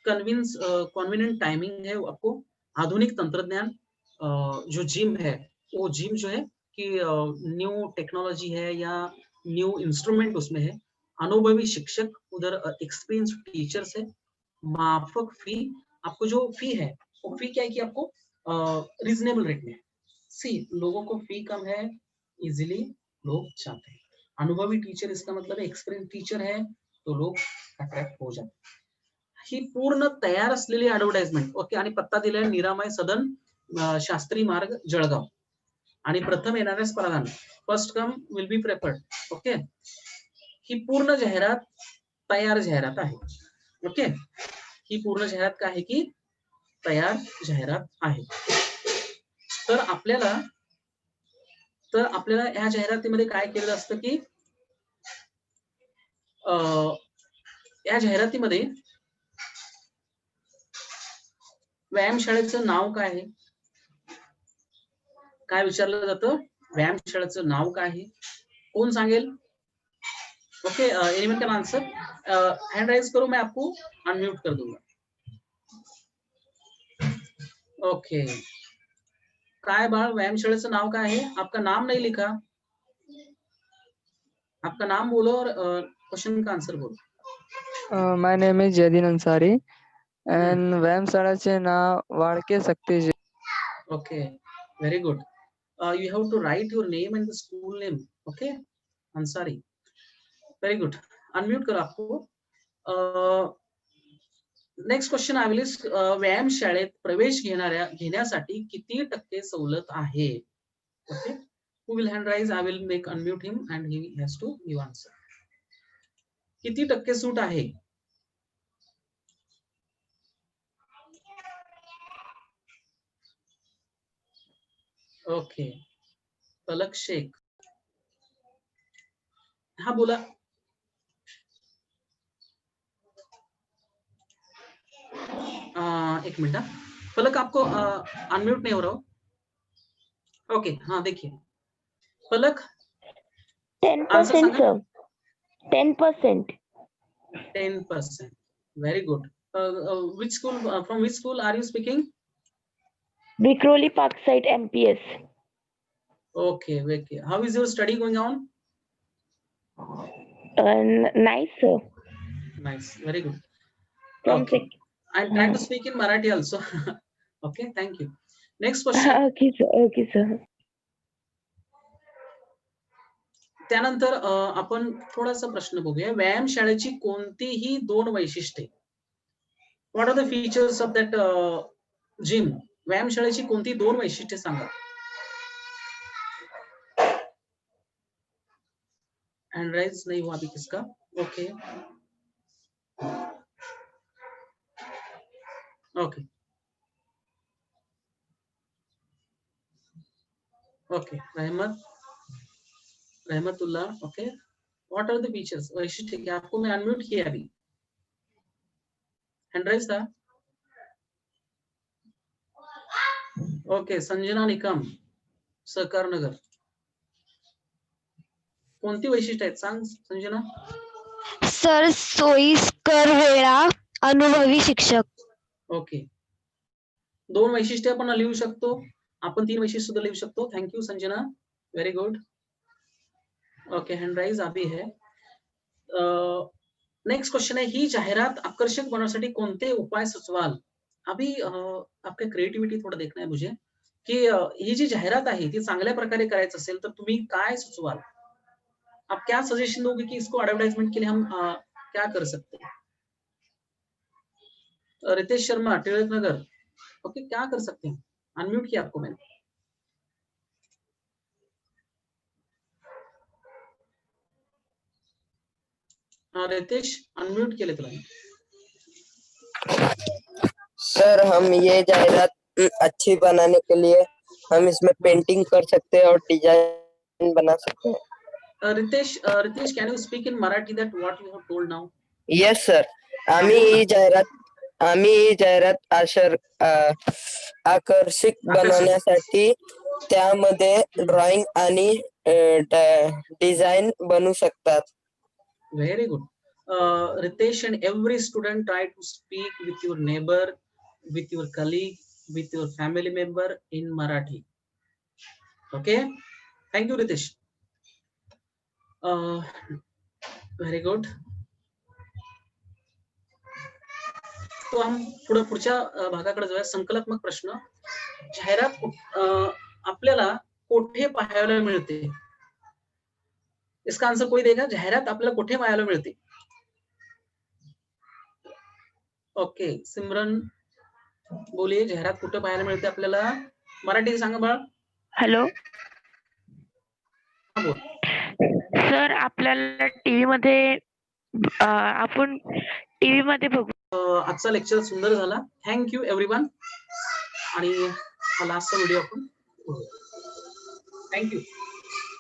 कन्वीनियंट टाइमिंग है आपको, आधुनिक तंत्रज्ञान, जो जिम है वो जिम जो है कि न्यू टेक्नोलॉजी है या न्यू इंस्ट्रूमेंट उसमें है, अनुभवी शिक्षक, उधर एक्सपीरियंस टीचर्स है, माफक फी, आपको जो फी है वो फी क्या है कि आपको रीजनेबल रेट में, सी लोगों को फी कम है, इजिली लोग चाहते हैं, अनुभवी टीचर इसका मतलब एक्सपीरियंस टीचर है तो लोग अट्रॅक्ट हो जाते। ही पूर्ण तयार असलेली ऍडव्हर्टाइजमेंट, ओके, आणि पत्ता दिलाय निरामय सदन, शास्त्री मार्ग, जळगाव, आणि प्रथम येणाऱ्यास प्राधान्य, first come will be preferred. Okay, ही पूर्ण जाहिरात तयार जाहिरात आहे। ओके, ही पूर्ण जाहिरात काय आहे की तयार जाहिरात आहे। तर आपल्याला ह्या जाहिरातीमध्ये काय केलेलं असतं की या जाहिरातीमध्ये व्यायामशाळेचं नाव काय आहे, काय विचारलं जातं, व्यायामशाळेचं नाव काय आहे, कोण सांगेल? Okay, anyone can answer, hand raise करो, मैं आपको अनम्यूट कर दूंगा। ओके, काय बाळ, व्यायामशाळेचं नाव काय आहे, आपका नाम नहीं लिखा, आपका नाम बोलो और क्वेश्चन का आंसर बोलो। My name is Jadeen Ansari and व्यायामशाळेचे नाव Walke Shakti gym. Okay, very good, you have to write your name and the school name, okay, Ansari, very good, unmute करो आपको। नेक्स्ट क्वेश्चन आय विल, व्यायाम शाळेत प्रवेश घेण्यासाठी किती टक्के सवलत आहे? Okay, who will hand raise, I will make unmute him and he has to give answer. किती टक्के सूट आहे? ओके, पलक शेख, हा बोला। एक मिनट, पलक आपको अनम्यूट नहीं हो रहा हो। ओके, हाँ देखिए पलक, 10% sir, 10%. 10%, very good. Which school, from which school are you speaking? Vikroli Parkside MPS. Okay, okay, how is your study going on? Nice sir. Nice, very good. From Okay, I try to speak in Marathi also. Okay, thank you. Next question. Okay sir, okay sir. त्यानंतर आपण थोडासा प्रश्न बघूया, व्यायामशाळेची कोणतीही 2 वैशिष्ट्ये, what are the features of that gym, व्यायामशाळेची कोणती 2 वैशिष्ट्ये सांगा। हैंड राइज नहीं हुआ अभी किसका? Okay, okay, okay, Rahmatullah, okay, what are the features? वैशिष्ट्य क्या? आपको मैं अनम्यूट किया अभी, हैंड राइज था. ओके, संजना निकम, सहकार नगर. कोणती वैशिष्ट्य आहेत सांग संजना. सर सोयीस्कर वेळा, अनुभवी शिक्षक. ओके, 2 वैशिष्ट्ये आपण लिहू शकतो. आपण 3 वैशिष्ट्य सुद्धा लिहू शकतो. Thank you Sanjana, very good. Okay, hand rise अभी है. नेक्स्ट क्वेश्चन आहे, ही जाहिरात आकर्षक बनवण्यासाठी कोणते उपाय सुचवाल? अभी आपका क्रिएटिव्हिटी थोड़ा देखना है मुझे, की ही जी जाहिरात आहे ती चांगल्या प्रकारे करायचं असेल तर तुम्ही काय सुचवाल? आप क्या सजेशन दोगे कि इसको एडवर्टाइजमेंट के लिए हम क्या कर सकते हैं? रितेश शर्मा, टिळक नगर. ओके, क्या कर सकते हैं? अनम्यूट किया आपको मैंने. रितेश, अनम्यूट केले तुला. सर हम ये जाहिरात अच्छी बनाने के लिए हम इसमें पेंटिंग कर सकते हैं और डिजाइन बना सकते हैं. Ritesh, can you speak in Marathi that what you have told now? Yes sir. आम्ही ही जाहिरात आकर्षक बनवण्यासाठी त्यामध्ये ड्रॉइंग आणि डिझाईन बनू शकतात. Very good. Ritesh, and every student try to speak with your neighbor, with your colleague, with your family member in Marathi. Okay, thank you Ritesh. Very good. तो हम पुढच्या भागाकडे जाऊया. संकल्पात्मक प्रश्न. जाहिरात आपल्याला कोठे पाहायला मिळते? इसका आंसर कोई देगा? जाहिरात आपल्याला कुठे पाहायला मिळते? ओके, सिमरन बोलिए, जाहिरात कुठे पाहायला मिळते आपल्याला? मराठी सांगा बाळ. हॅलो बोल. सर, आपल्याला टीव्ही मध्ये आपण टीव्ही मध्ये बघू. आजचा लेक्चर सुंदर झाला. Thank you everyone. आणि हा लास्टचा व्हिडिओ आपण थँक्यू.